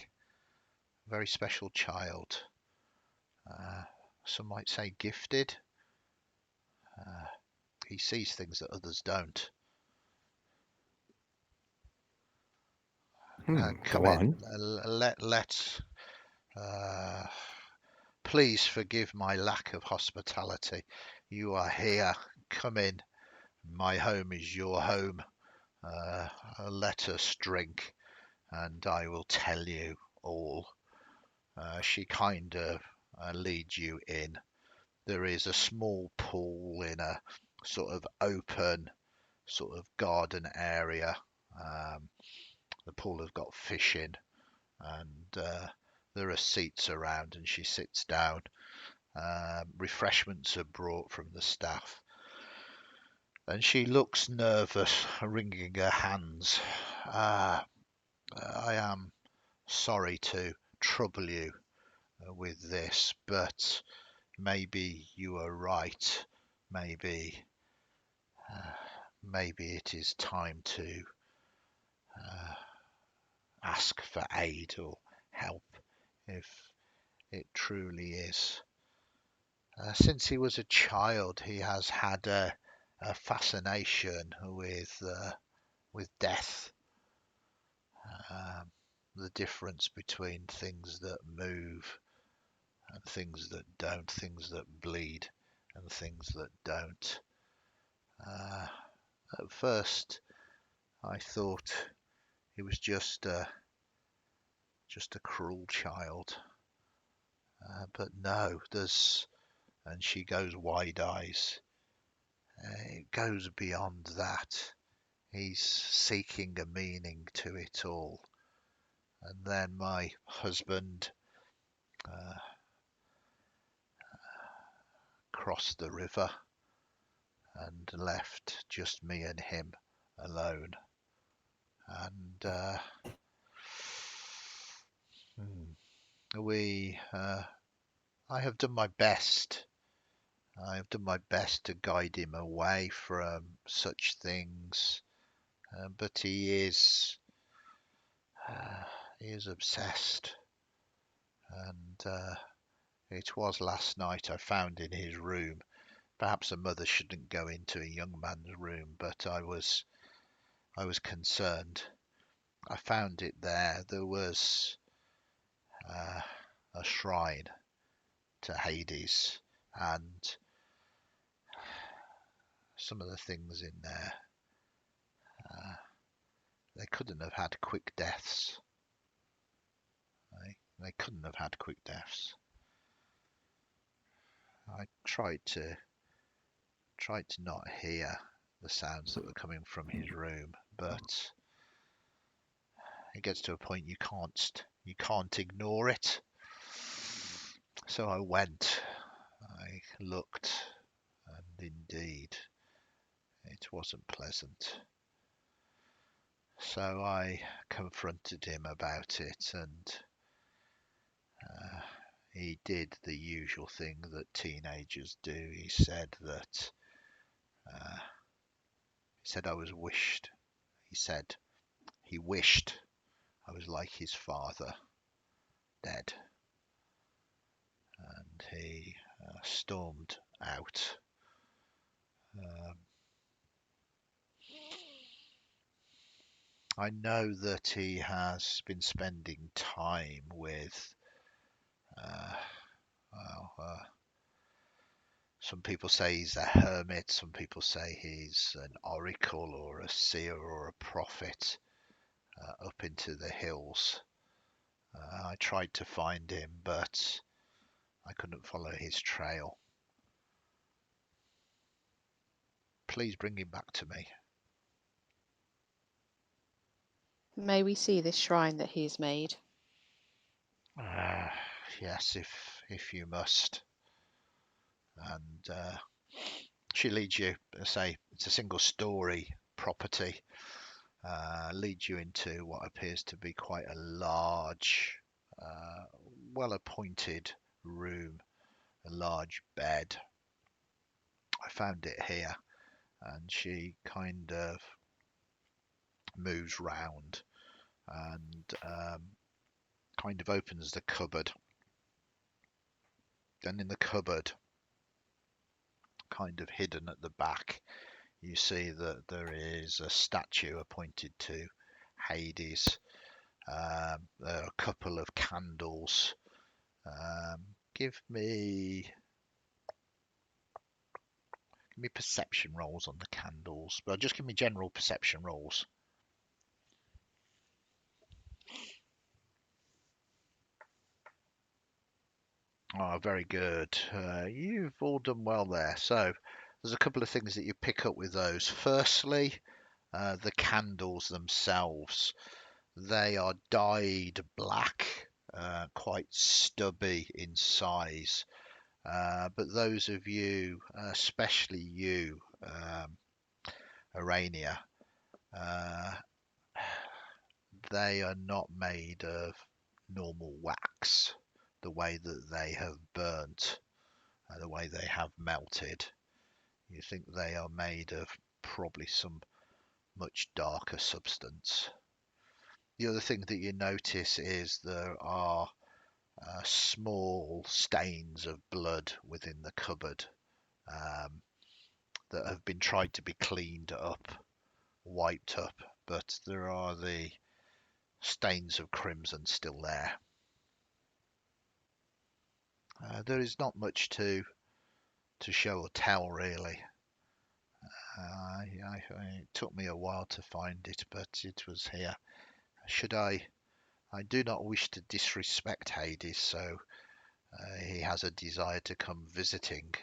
very special child. Uh, some might say gifted. Uh, he sees things that others don't. Come Go in. on. Let's. Uh, please forgive my lack of hospitality. You are here. Come in. My home is your home. Uh, Let us drink, and I will tell you all. She kind of leads you in. There is a small pool in a sort of open, sort of garden area. Um, the pool has got fish in, and there are seats around, and she sits down. Refreshments are brought from the staff, and she looks nervous, wringing her hands. I am sorry to trouble you with this, but maybe you are right. Maybe, uh, maybe it is time to uh, ask for aid or help, if it truly is. Since he was a child, he has had a fascination with death, um, the difference between things that move and things that don't, things that bleed and things that don't. Uh, at first, I thought he was just a cruel child, but no, there's, and she goes wide eyes. It goes beyond that. He's seeking a meaning to it all. And then my husband uh, crossed the river and left just me and him alone. And we, I have done my best. I have done my best to guide him away from such things, but he is obsessed. And it was last night I found in his room. Perhaps a mother shouldn't go into a young man's room, but I was concerned. I found it there. There was uh, a shrine to Hades, and some of the things in there, uh, they couldn't have had quick deaths. They couldn't have had quick deaths. I tried to not hear the sounds that were coming from his room, but it gets to a point you can't ignore it. So I went. I looked, and indeed, it wasn't pleasant. So I confronted him about it, and uh, he did the usual thing that teenagers do. He said I was wished. He said he wished I was like his father, dead. And he stormed out. I know that he has been spending time with, well, some people say he's a hermit, some people say he's an oracle or a seer or a prophet up into the hills. I tried to find him, but I couldn't follow his trail. Please bring him back to me. May we see this shrine that he has made? Yes, if you must. And she leads you, say, it's a single story property, leads you into what appears to be quite a large, well appointed room, a large bed. I found it here, and she kind of moves round and kind of opens the cupboard. Then in the cupboard, kind of hidden at the back, you see that there is a statue appointed to Hades. There are a couple of candles. Give me perception rolls on the candles. Well, just give me general perception rolls. Oh, very good. You've all done well there. So there's a couple of things that you pick up with those. Firstly, the candles themselves. They are dyed black, quite stubby in size. But those of you, especially you, Arania, they are not made of normal wax, the way that they have burnt, the way they have melted. You think they are made of probably some much darker substance. The other thing that you notice is there are small stains of blood within the cupboard that have been tried to be cleaned up, wiped up, but there are the stains of crimson still there. There is not much to show or tell, really. It took me a while to find it, but it was here. I do not wish to disrespect Hades, so he has a desire to come visiting,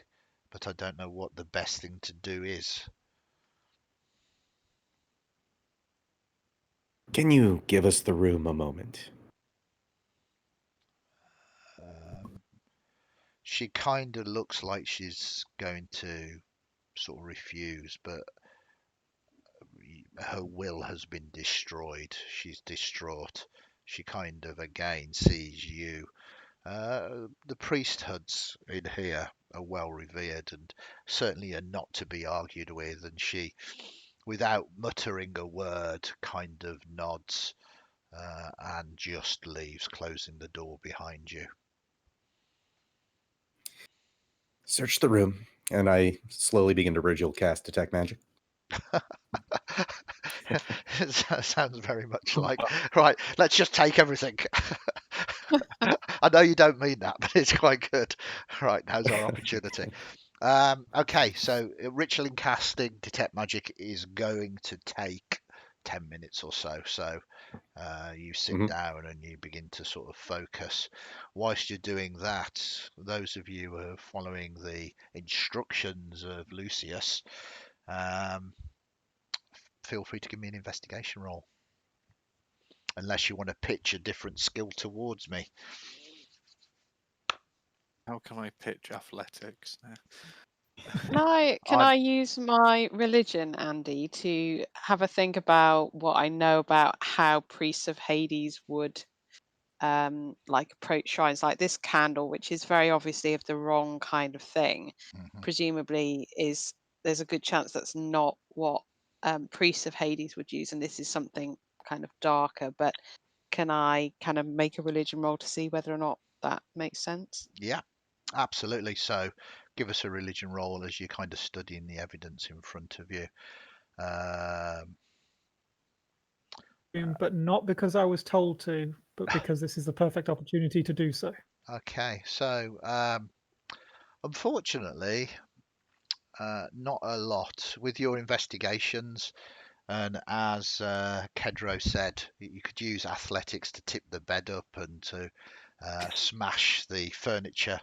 but I don't know what the best thing to do is. Can you give us the room a moment? She kind of looks like she's going to sort of refuse, but her will has been destroyed. She's distraught. She kind of again sees you. The priesthoods in here are well revered and certainly are not to be argued with, and she, without muttering a word, kind of nods and just leaves, closing the door behind you. Search the room, and I slowly begin to ritual cast Detect Magic. It sounds very much like, right, let's just take everything. I know you don't mean that, but it's quite good. Right, now's our opportunity. Okay, so ritual casting Detect Magic is going to take 10 minutes or so. So you sit down and you begin to sort of focus. Whilst you're doing that, those of you who are following the instructions of Lucius, feel free to give me an investigation roll. Unless you want to pitch a different skill towards me. How can I pitch athletics? Can I use my religion, Andy, to have a think about what I know about how priests of Hades would like approach shrines like this candle, which is very obviously of the wrong kind of thing. Presumably there's a good chance that's not what priests of Hades would use, and this is something kind of darker. But can I kind of make a religion roll to see whether or not that makes sense? Yeah, absolutely. So give us a religion roll as you're kind of studying the evidence in front of you. Um, But not because I was told to, but because this is the perfect opportunity to do so. okay, so unfortunately, not a lot with your investigations. And as Kedro said, you could use athletics to tip the bed up and to smash the furniture.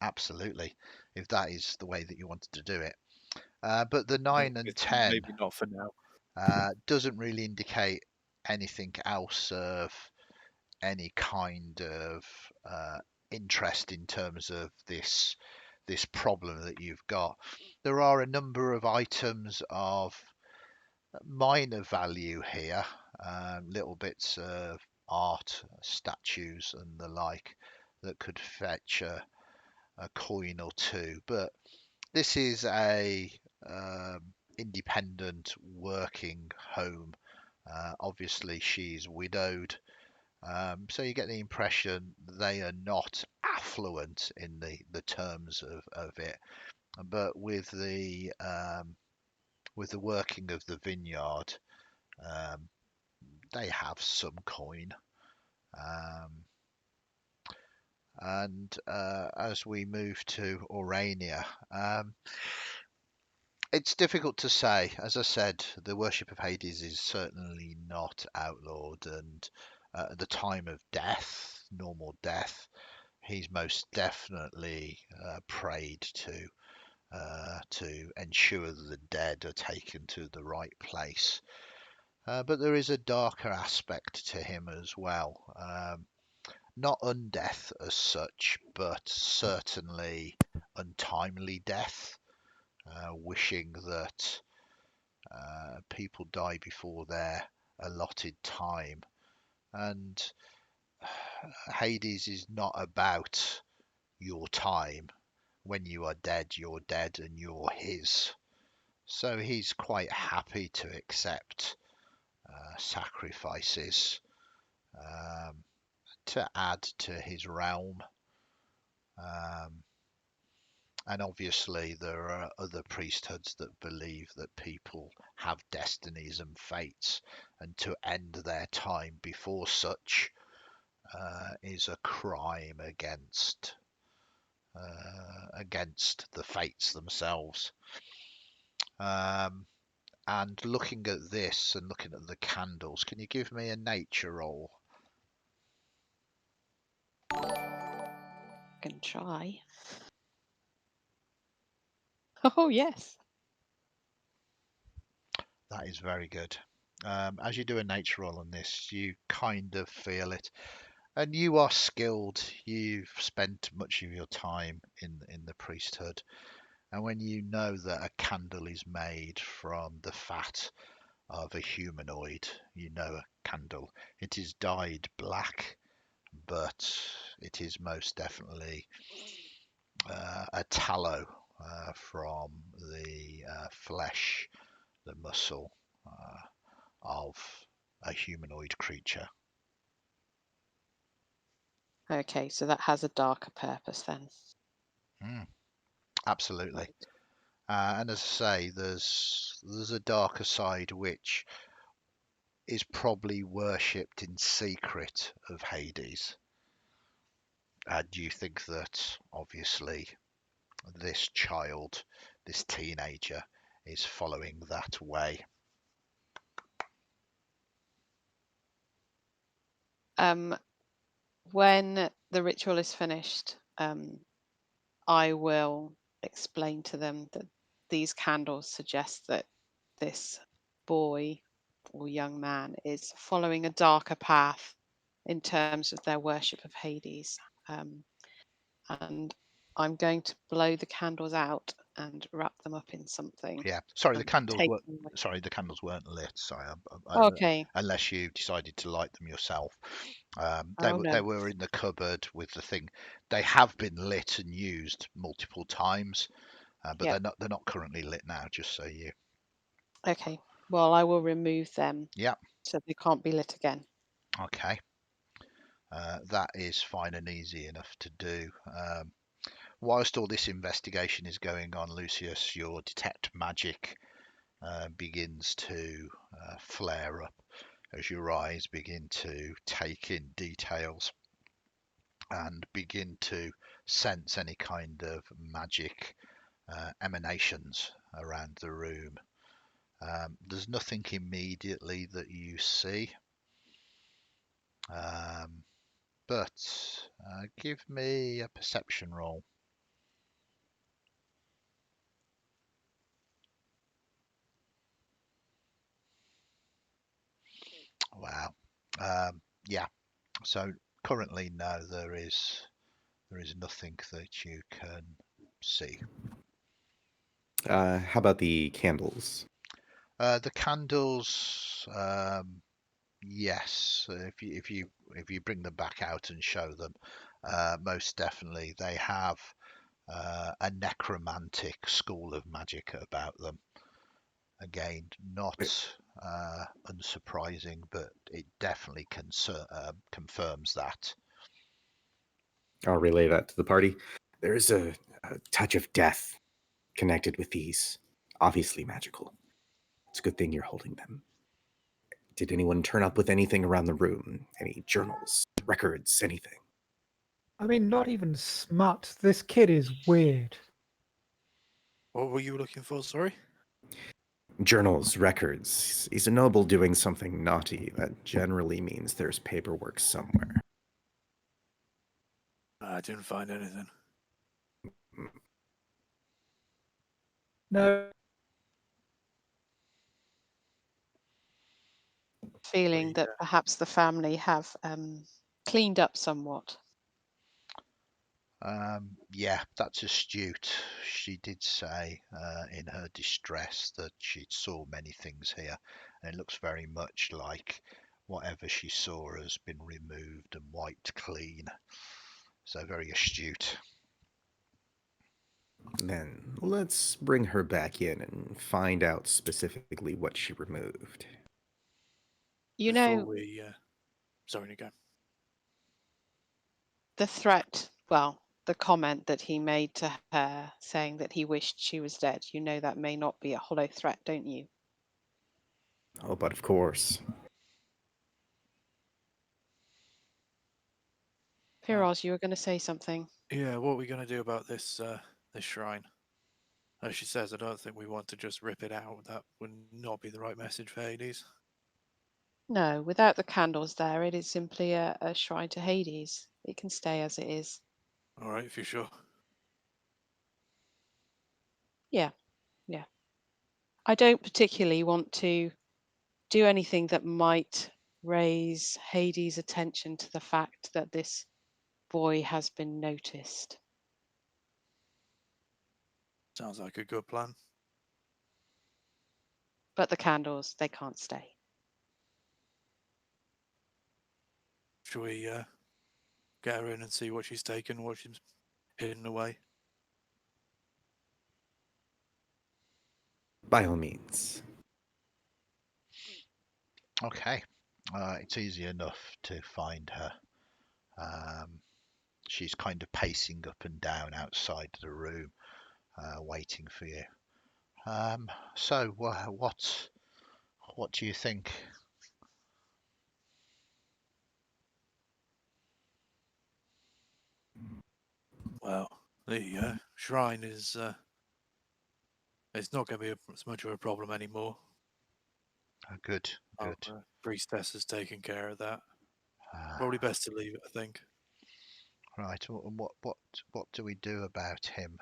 Absolutely, if that is the way that you wanted to do it. But the 9 and 10 maybe not for now. doesn't really indicate anything else of any kind of interest in terms of this problem that you've got. There are a number of items of minor value here, little bits of art, statues, and the like that could fetch a coin or two. But this is a independent working home. Obviously, she's widowed, so you get the impression they are not affluent in the terms of it. But with the working of the vineyard, um, they have some coin. Um, and as we move to Aurania, it's difficult to say. As I said, the worship of Hades is certainly not outlawed, and at the time of death, normal death, he's most definitely prayed to ensure that the dead are taken to the right place. But there is a darker aspect to him as well. Not undeath as such, but certainly untimely death, wishing that people die before their allotted time. And Hades is not about your time. When you are dead, you're dead and you're his. So he's quite happy to accept sacrifices um, to add to his realm. Um, and obviously, there are other priesthoods that believe that people have destinies and fates, and to end their time before such is a crime against the fates themselves. Um, and looking at this and looking at the candles, can you give me a nature roll? I can try. Oh, yes. That is very good. As you do a nature roll on this, you kind of feel it, and you are skilled. You've spent much of your time in the priesthood, and when you know that a candle is made from the fat of a humanoid, you know a candle. It is dyed black, but it is most definitely a tallow from the flesh, the muscle of a humanoid creature. Okay, so that has a darker purpose then. Absolutely. Right. And as I say, there's a darker side which is probably worshipped in secret of Hades. Do you think that obviously this child, this teenager, is following that way? When the ritual is finished, I will explain to them that these candles suggest that this boy or young man is following a darker path in terms of their worship of Hades. And I'm going to blow the candles out and wrap them up in something. Yeah. Sorry, the And candles take were. them with- Sorry, the candles weren't lit. Sorry, Okay. unless you decided to light them yourself. Oh They no. were in the cupboard with the thing. They have been lit and used multiple times, but Yeah. they're not currently lit now. Just so you. Okay. Well, I will remove them Yeah. so they can't be lit again. Okay, that is fine and easy enough to do. Whilst all this investigation is going on, Lucius, your detect magic begins to flare up as your eyes begin to take in details and begin to sense any kind of magic emanations around the room. There's nothing immediately that you see, but give me a perception roll. Wow. Yeah. So currently, no, there is nothing that you can see. How about the candles? The candles, yes. If you bring them back out and show them, most definitely they have a necromantic school of magic about them. Again, not unsurprising, but it definitely confirms that. I'll relay that to the party. There's a touch of death connected with these. Obviously magical. It's a good thing you're holding them. Did anyone turn up with anything around the room? Any journals, records, anything? I mean, not even smut. This kid is weird. What were you looking for? Sorry. Journals, records. He's a noble doing something naughty. That generally means there's paperwork somewhere. I didn't find anything. No, Feeling that perhaps the family have cleaned up somewhat. Yeah, that's astute. She did say in her distress that she saw many things here, and it looks very much like whatever she saw has been removed and wiped clean. So very astute. Then let's bring her back in and find out specifically what she removed. You Before know, we, sorry, you go. the threat, well, the comment that he made to her saying that he wished she was dead, you know that may not be a hollow threat, don't you? Oh, but of course. Firoz, you were going to say something. Yeah, what are we gonna do about this this shrine? As she says, I don't think we want to just rip it out. That would not be the right message for Hades. No, without the candles there, it is simply a shrine to Hades. It can stay as it is. All right, if you're sure. Yeah, yeah. I don't particularly want to do anything that might raise Hades' attention to the fact that this boy has been noticed. Sounds like a good plan. But the candles, they can't stay. Shall we get her in and see what she's taken, what she's hidden away? By all means. Okay, it's easy enough to find her. She's kind of pacing up and down outside the room, waiting for you. So, what do you think? Well, the shrine is it's not going to be as much of a problem anymore. Good, Our good. priestess has taken care of that. Uh, Probably best to leave it, I think. right. What do we do about him?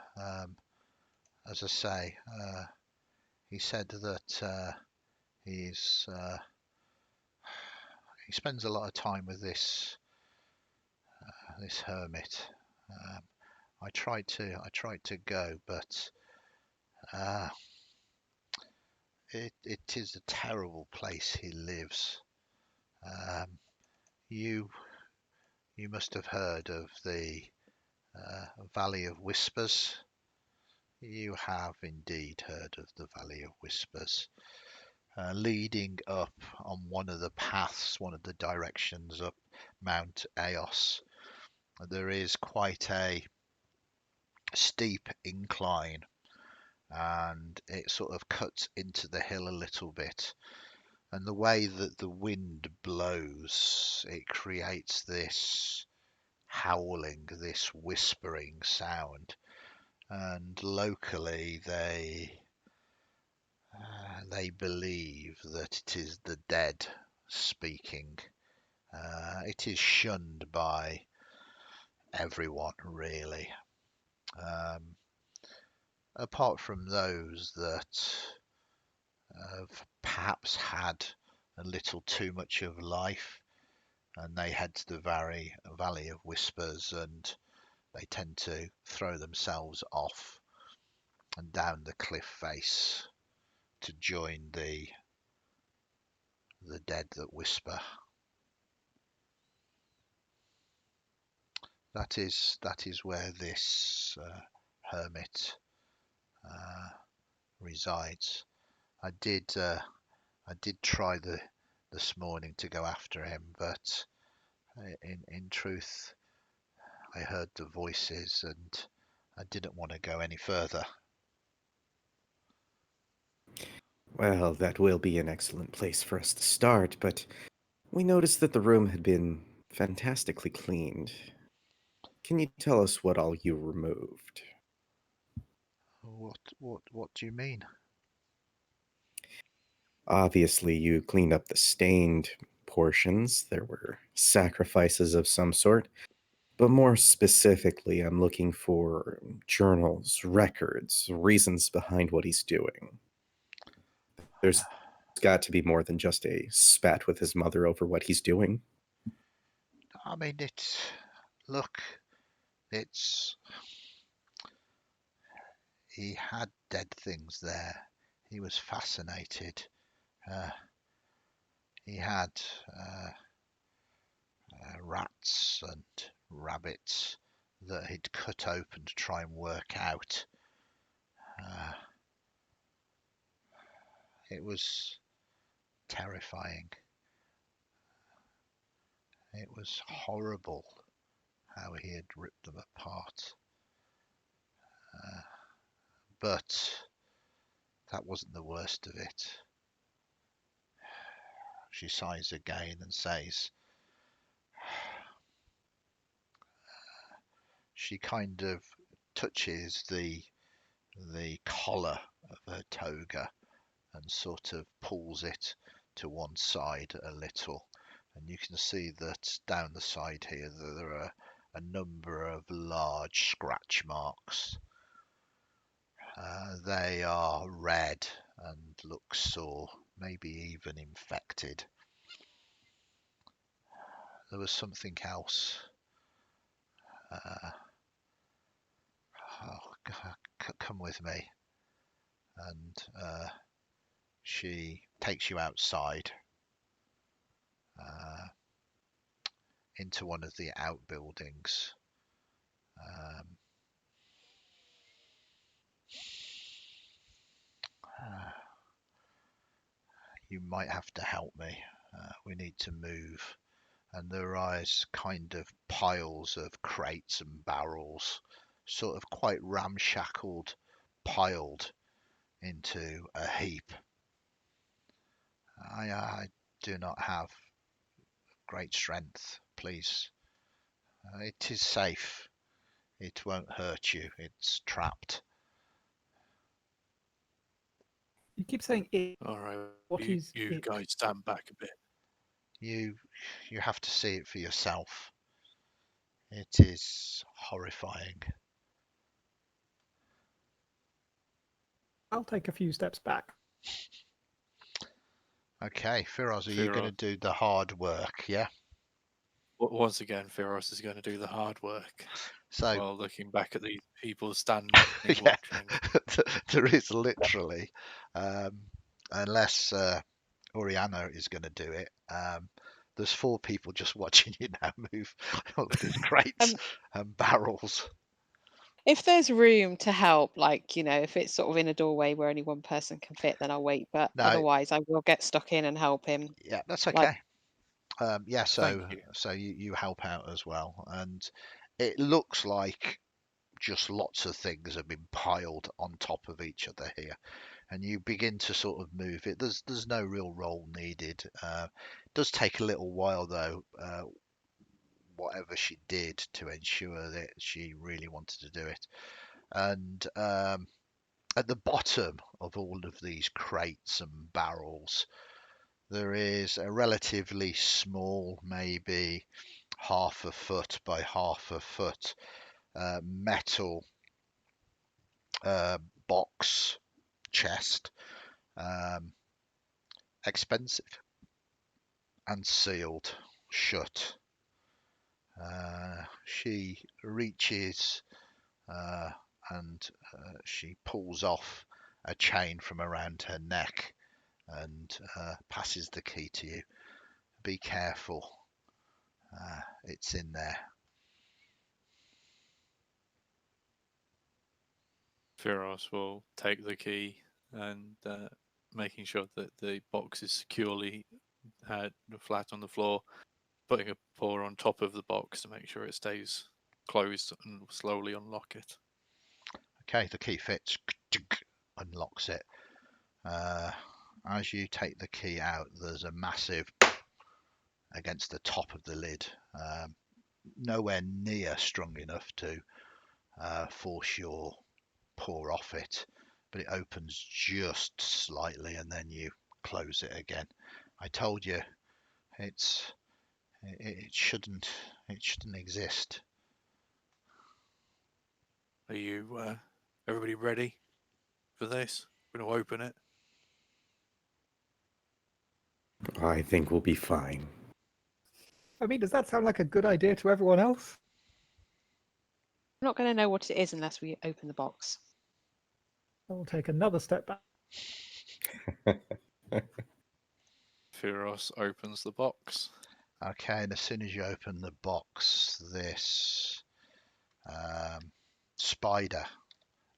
As I say, he said that he's he spends a lot of time with this hermit. Um, I tried to go, but uh, it is a terrible place he lives. Um, you you must have heard of the Valley of Whispers. You have indeed heard of the Valley of Whispers. leading up on one of the paths, one of the directions up Mount Aos. There is quite a steep incline, and it sort of cuts into the hill a little bit. And the way that the wind blows, it creates this howling, this whispering sound. And locally, they believe that it is the dead speaking. It is shunned by everyone, really. Apart from those that have perhaps had a little too much of life, and they head to the Valley of Whispers, and they tend to throw themselves off and down the cliff face to join the dead that whisper. That is where this hermit resides. I did try this morning to go after him, but in truth, I heard the voices and I didn't want to go any further. Well, that will be an excellent place for us to start, but we noticed that the room had been fantastically cleaned. Can you tell us what all you removed? What do you mean? Obviously, you cleaned up the stained portions. There were sacrifices of some sort. But more specifically, I'm looking for journals, records, reasons behind what he's doing. There's got to be more than just a spat with his mother over what he's doing. I mean, he had dead things there. He was fascinated. He had rats and rabbits that he'd cut open to try and work out. It was terrifying. It was horrible how he had ripped them apart. But that wasn't the worst of it. She sighs again and says, she kind of touches the collar of her toga and sort of pulls it to one side a little, and you can see that down the side here there are a number of large scratch marks. They are red and look sore, maybe even infected. There was something else. Come with me. And she takes you outside into one of the outbuildings. You might have to help me. We need to move. And there is kind of piles of crates and barrels, sort of quite ramshackled, piled into a heap. I do not have great strength, please. It is safe. It won't hurt you. It's trapped. You keep saying it. All right, What is you it? guys stand back a bit. You have to see it for yourself. It is horrifying. I'll take a few steps back. Okay, Firoz, are you going to do the hard work? Yeah. Once again, Firos is going to do the hard work So while looking back at these people standing yeah, watching. there is literally, unless Oriana is going to do it. There's 4 people just watching you now move all of these crates and barrels. If there's room to help, like, if it's sort of in a doorway where only one person can fit, then I'll wait. But No, otherwise, I will get stuck in and help him. yeah, that's Like, okay. Yeah, Thank so you. you help out as well, and it looks like just lots of things have been piled on top of each other here, and you begin to sort of move it. There's no real role needed. It does take a little while though. Whatever she did to ensure that she really wanted to do it, and at the bottom of all of these crates and barrels, there is a relatively small, maybe half a foot by half a foot metal uh, box chest, um, expensive and sealed shut. She reaches uh, and she pulls off a chain from around her neck and passes the key to you. Be careful, it's in there. Firos will take the key and making sure that the box is securely flat on the floor, putting a paw on top of the box to make sure it stays closed, and slowly unlock it. Okay, the key fits, unlocks it. As you take the key out, there's a massive against the top of the lid, nowhere near strong enough to force your paw off it, but it opens just slightly and then you close it again. I told you it shouldn't exist. Are you everybody ready for this? We're going to open it. I think we'll be fine. I mean, does that sound like a good idea to everyone else? I'm not going to know what it is unless we open the box. I'll take another step back. Firos opens the box. Okay, and as soon as you open the box, this spider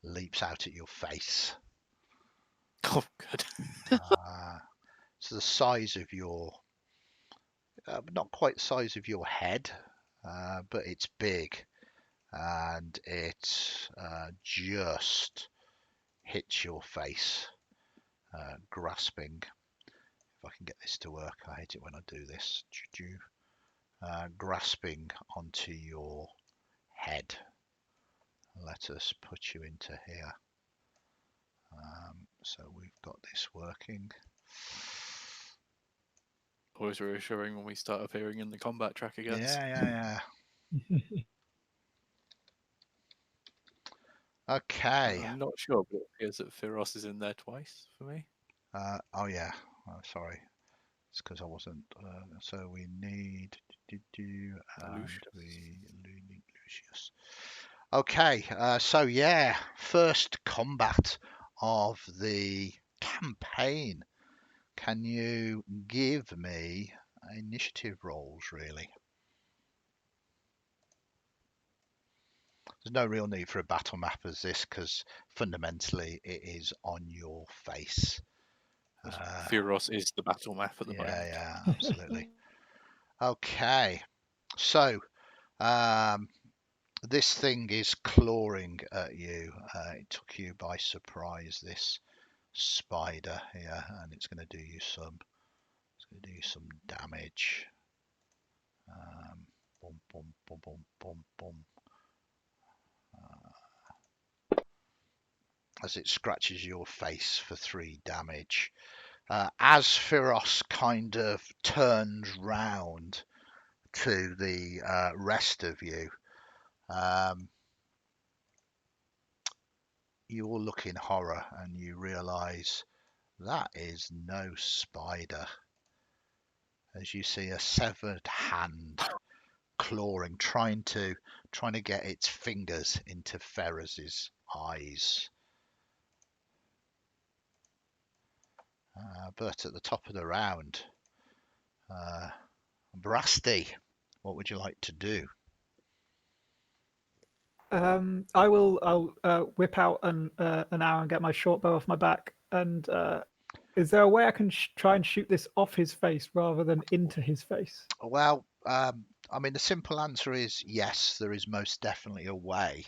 leaps out at your face. Oh, good. It's the size of your, not quite the size of your head, but it's big, and it just hits your face, grasping. If I can get this to work, I hate it when I do this. Grasping onto your head. Let us put you into here. So we've got this working. Always reassuring when we start appearing in the combat track again. Yeah. Okay. I'm not sure, but it appears that Firos is in there twice for me. Oh yeah. Oh, sorry. It's because I wasn't. So we need Lucius. Okay. So yeah, first combat of the campaign. Can you give me initiative rolls, really? There's no real need for a battle map as this because fundamentally it is on your face. Firos is the battle map at the moment. Yeah, absolutely. Okay, so this thing is clawing at you. It took you by surprise, this spider here, and it's going to do you some. It's going to do you some damage. Boom, boom, boom, boom, boom, boom. As it scratches your face for 3 damage. As Firos kind of turns round to the rest of you, you all look in horror and you realise that is no spider. As you see a severed hand clawing, trying to get its fingers into Ferris's eyes. But at the top of the round, Brasty, what would you like to do? I'll whip out an arrow and get my short bow off my back. And is there a way I can try and shoot this off his face rather than into his face? Well, I mean, the simple answer is yes, there is most definitely a way.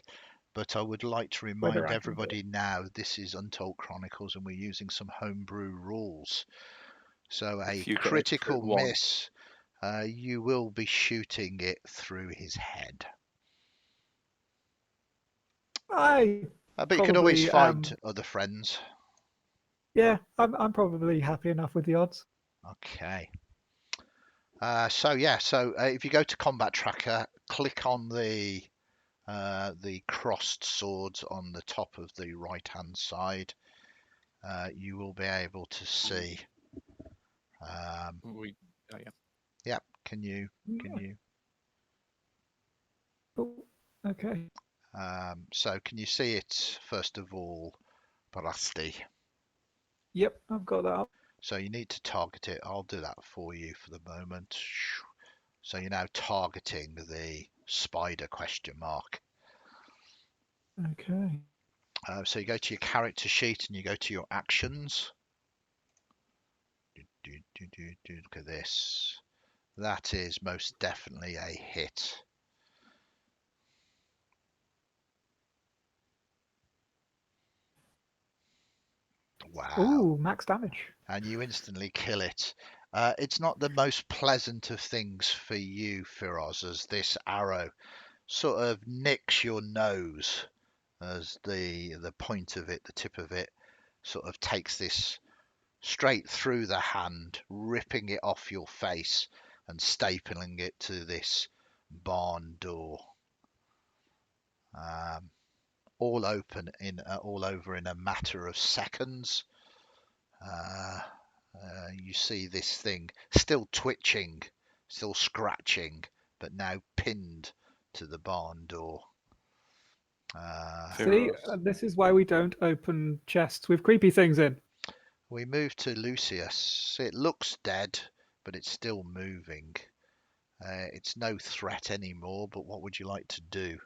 But I would like to Whether remind I can do it. everybody now this is Untold Chronicles and we're using some homebrew rules. So a If you get a critical crit one, miss, you will be shooting it through his head. I But you can always probably find other friends. yeah, I'm probably happy enough with the odds. Okay. So if you go to Combat Tracker, click on the crossed swords on the top of the right hand side. You will be able to see. we yeah. Yeah, can you Oh, okay. so can you see it first of all, Barasti? Yep, I've got that up. So you need to target it. I'll do that for you for the moment. So you're now targeting the spider question mark. Okay. So you go to your character sheet and you go to your actions. Look at this. That is most definitely a hit. Wow. Ooh, max damage. And you instantly kill it. It's not the most pleasant of things for you, Firoz, as this arrow sort of nicks your nose as the point of it, the tip of it, sort of takes this straight through the hand, ripping it off your face and stapling it to this barn door. All over in a matter of seconds. You see this thing still twitching, still scratching, but now pinned to the barn door. See, this is why we don't open chests with creepy things in. We move to Lucius. It looks dead, but it's still moving. It's no threat anymore, but what would you like to do?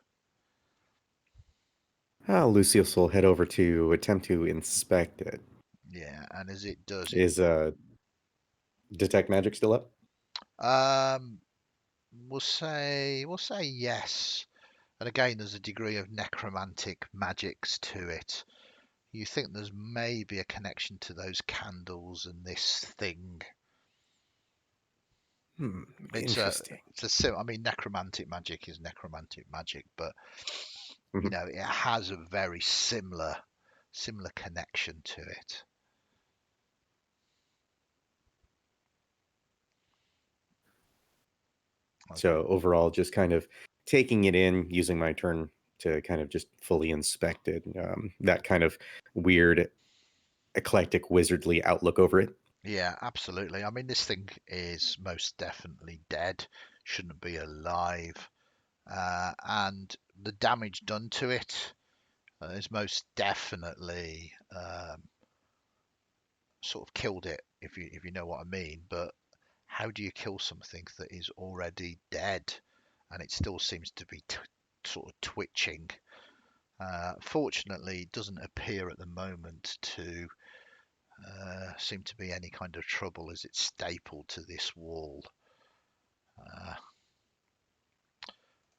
Lucius will head over to attempt to inspect it. Yeah, and as it does, Is detect magic still up? we'll say yes. And again, there's a degree of necromantic magics to it. You think there's maybe a connection to those candles and this thing. Interesting. I mean, necromantic magic is necromantic magic, but Mhm. it has a very similar connection to it. So overall, just kind of taking it in, using my turn to kind of just fully inspect it. That kind of weird, eclectic, wizardly outlook over it. Yeah, absolutely. I mean, this thing is most definitely dead, shouldn't be alive. And the damage done to it is most definitely sort of killed it, if you know what I mean. But how do you kill something that is already dead and it still seems to be sort of twitching? Fortunately, it doesn't appear at the moment to seem to be any kind of trouble as it's stapled to this wall.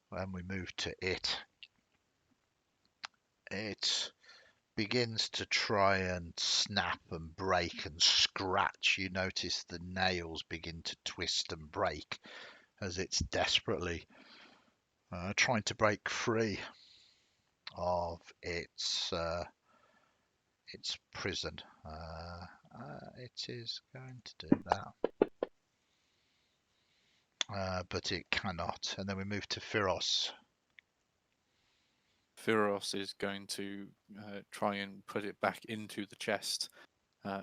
When we move to it begins to try and snap and break and scratch. You notice the nails begin to twist and break as it's desperately trying to break free of its prison. It is going to do that. But it cannot. And then we move to Firos. Firos is going to try and put it back into the chest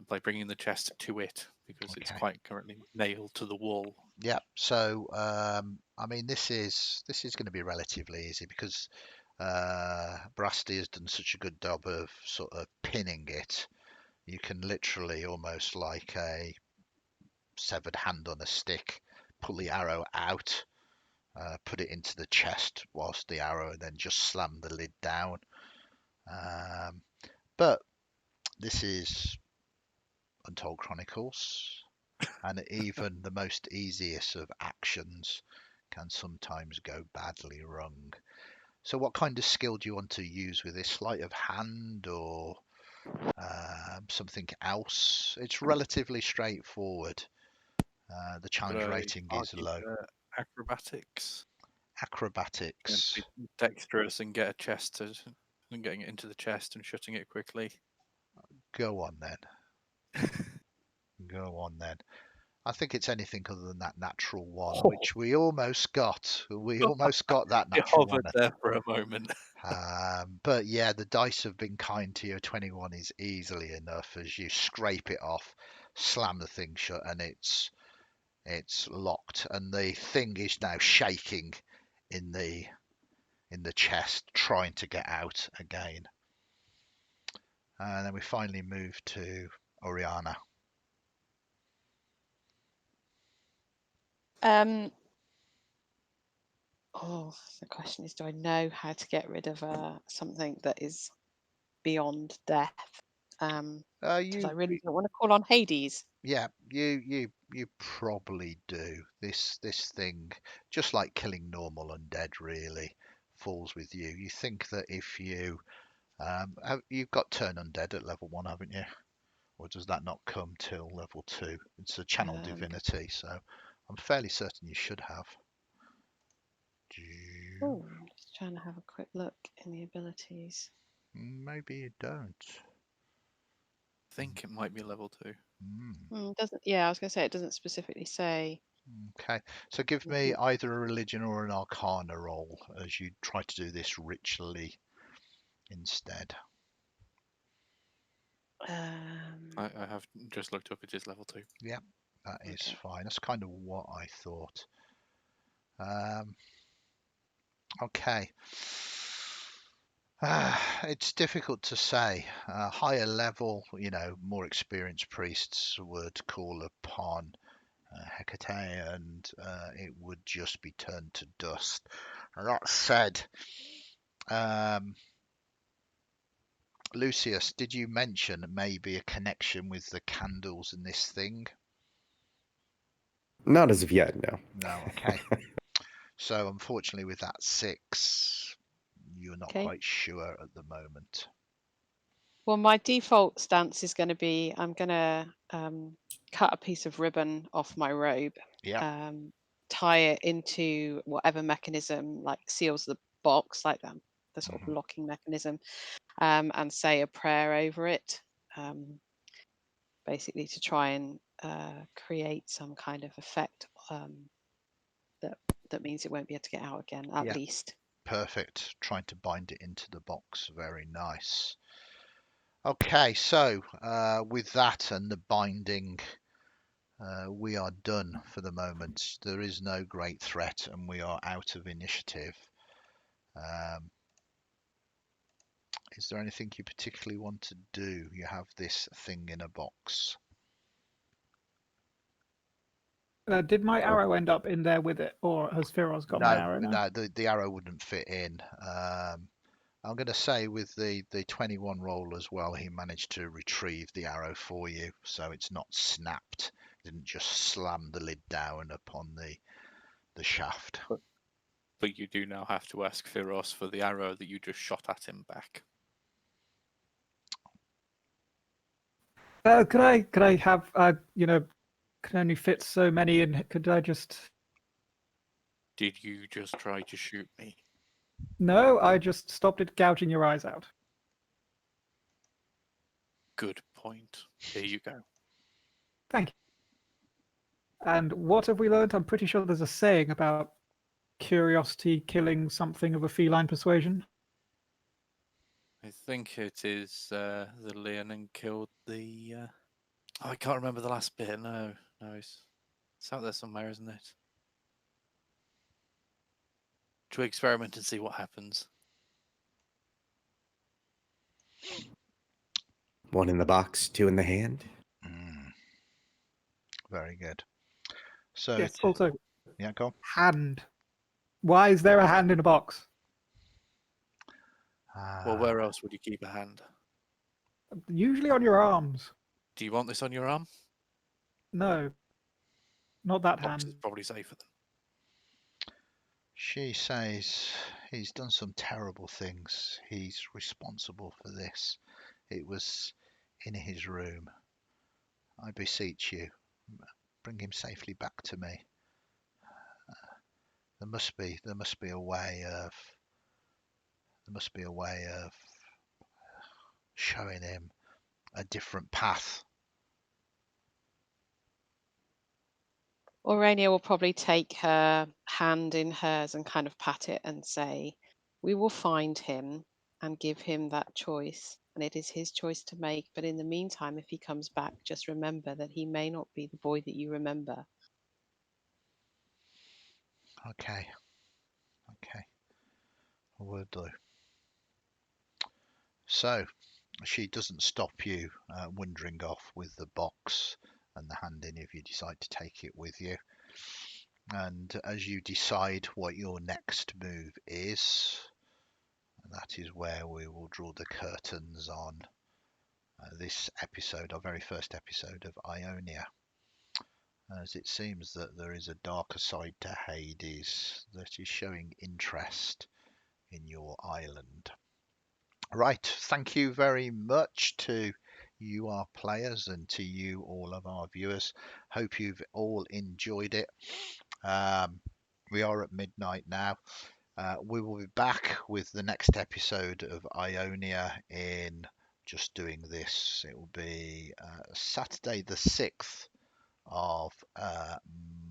by bringing the chest to it because it's Okay. quite currently nailed to the wall. Yeah. So I mean, this is going to be relatively easy because Brasti has done such a good job of sort of pinning it. You can literally almost like a severed hand on a stick pull the arrow out put it into the chest whilst the arrow, and then just slam the lid down. But this is Untold Chronicles, and even the most easiest of actions can sometimes go badly wrong. So what kind of skill do you want to use with this? Sleight of hand or something else? It's relatively straightforward. The challenge Could I rating is argue low. for acrobatics? And Acrobatics. be dexterous and get a chest and getting it into the chest and shutting it quickly. Go on then. Go on then. I think it's anything other than that natural one, Oh, which we almost got. We almost got that it natural one. hovered there for a moment. But yeah, the dice have been kind to you. 21 is easily enough as you scrape it off, slam the thing shut, and it's locked. And the thing is now shaking in the chest, trying to get out again. And then we finally move to Oriana. The question is, do I know how to get rid of something that is beyond death? Because I really don't want to call on Hades. Yeah, you probably do. This thing, just like killing normal undead, really falls with you. You think that if you you've got turn undead at level 1, haven't you? Or does that not come till level 2? It's a channel divinity, so I'm fairly certain you should have. Oh, just trying to have a quick look in the abilities. Maybe you don't. I think it might be level 2. Doesn't. Yeah, I was going to say it doesn't specifically say. Okay, so give me either a religion or an arcana roll as you try to do this ritually instead. I have just looked up. It is level 2. Yeah, that is Okay. fine. That's kind of what I thought. Okay. It's difficult to say. Higher level, more experienced priests would call upon Hecate, and it would just be turned to dust. That said, Lucius, did you mention maybe a connection with the candles in this thing? Not as of yet, no. No, okay. So unfortunately with that 6, you're not Okay. quite sure at the moment. Well, my default stance is going to be I'm going to cut a piece of ribbon off my robe, Yeah. tie it into whatever mechanism like seals the box, like the sort of locking mechanism, and say a prayer over it, basically to try and create some kind of effect that means it won't be able to get out again, at Yeah. least. Perfect. Trying to bind it into the box. Very nice. Okay, so with that and the binding, we are done for the moment. There is no great threat and we are out of initiative. Is there anything you particularly want to do? You have this thing in a box. Did my arrow end up in there with it, or has Firoz got my arrow now? No, the arrow wouldn't fit in. I'm going to say with the 21 roll as well, he managed to retrieve the arrow for you, so it's not snapped. Didn't just slam the lid down upon the shaft. But you do now have to ask Firos for the arrow that you just shot at him back. Could I have can only fit so many in? Could I just? Did you just try to shoot me? No, I just stopped it gouging your eyes out. Good point. Here you go. Thank you. And what have we learned? I'm pretty sure there's a saying about curiosity killing something of a feline persuasion. I think it is the Leonin killed the... I can't remember the last bit. No, it's out there somewhere, isn't it? Should we experiment and see what happens? 1 in the box, 2 in the hand. Very good. So Yes. Also, yeah, go on. hand. Why is there a hand in a box? Well, where else would you keep a hand? Usually on your arms. Do you want this on your arm? No, not that Box is hand. probably safer then. She says he's done some terrible things. He's responsible for this. It was in his room. I beseech you, bring him safely back to me. There must be a way of showing him a different path. Aurania will probably take her hand in hers and kind of pat it and say, "We will find him and give him that choice, and it is his choice to make. But in the meantime, if he comes back, just remember that he may not be the boy that you remember." Okay, I will do. So she doesn't stop you wandering off with the box and the hand in if you decide to take it with you. And as you decide what your next move is, that is where we will draw the curtains on this episode, our very first episode of Ionia. As it seems that there is a darker side to Hades that is showing interest in your island. Right, thank you very much to you, our players, and to you, all of our viewers. Hope you've all enjoyed it. We are at midnight now. We will be back with the next episode of Ionia in just doing this. It will be Saturday the 6th of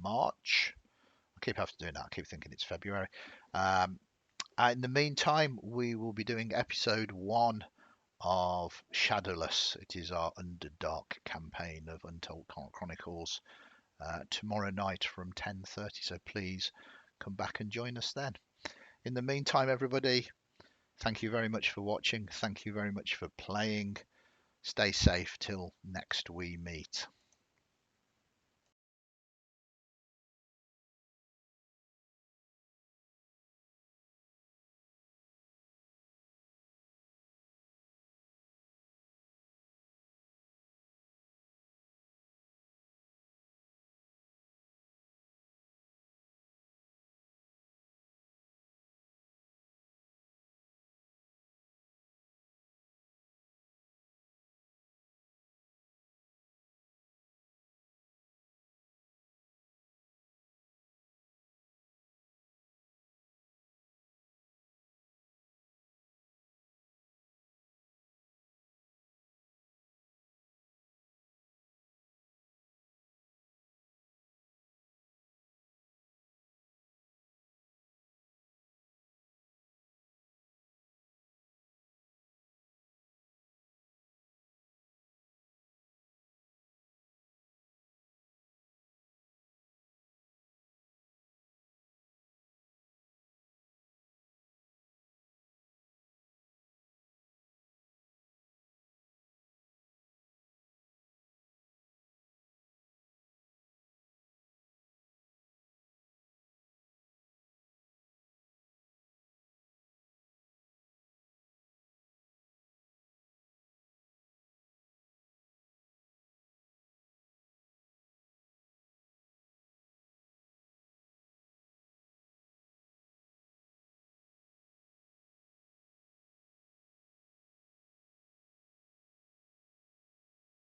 March. I keep having to do that. I keep thinking it's February. In the meantime, we will be doing episode 1 of Shadowless. It is our Underdark campaign of Untold Chronicles tomorrow night from 10:30. So please come back and join us then. In the meantime, everybody, thank you very much for watching. Thank you very much for playing. Stay safe till next we meet.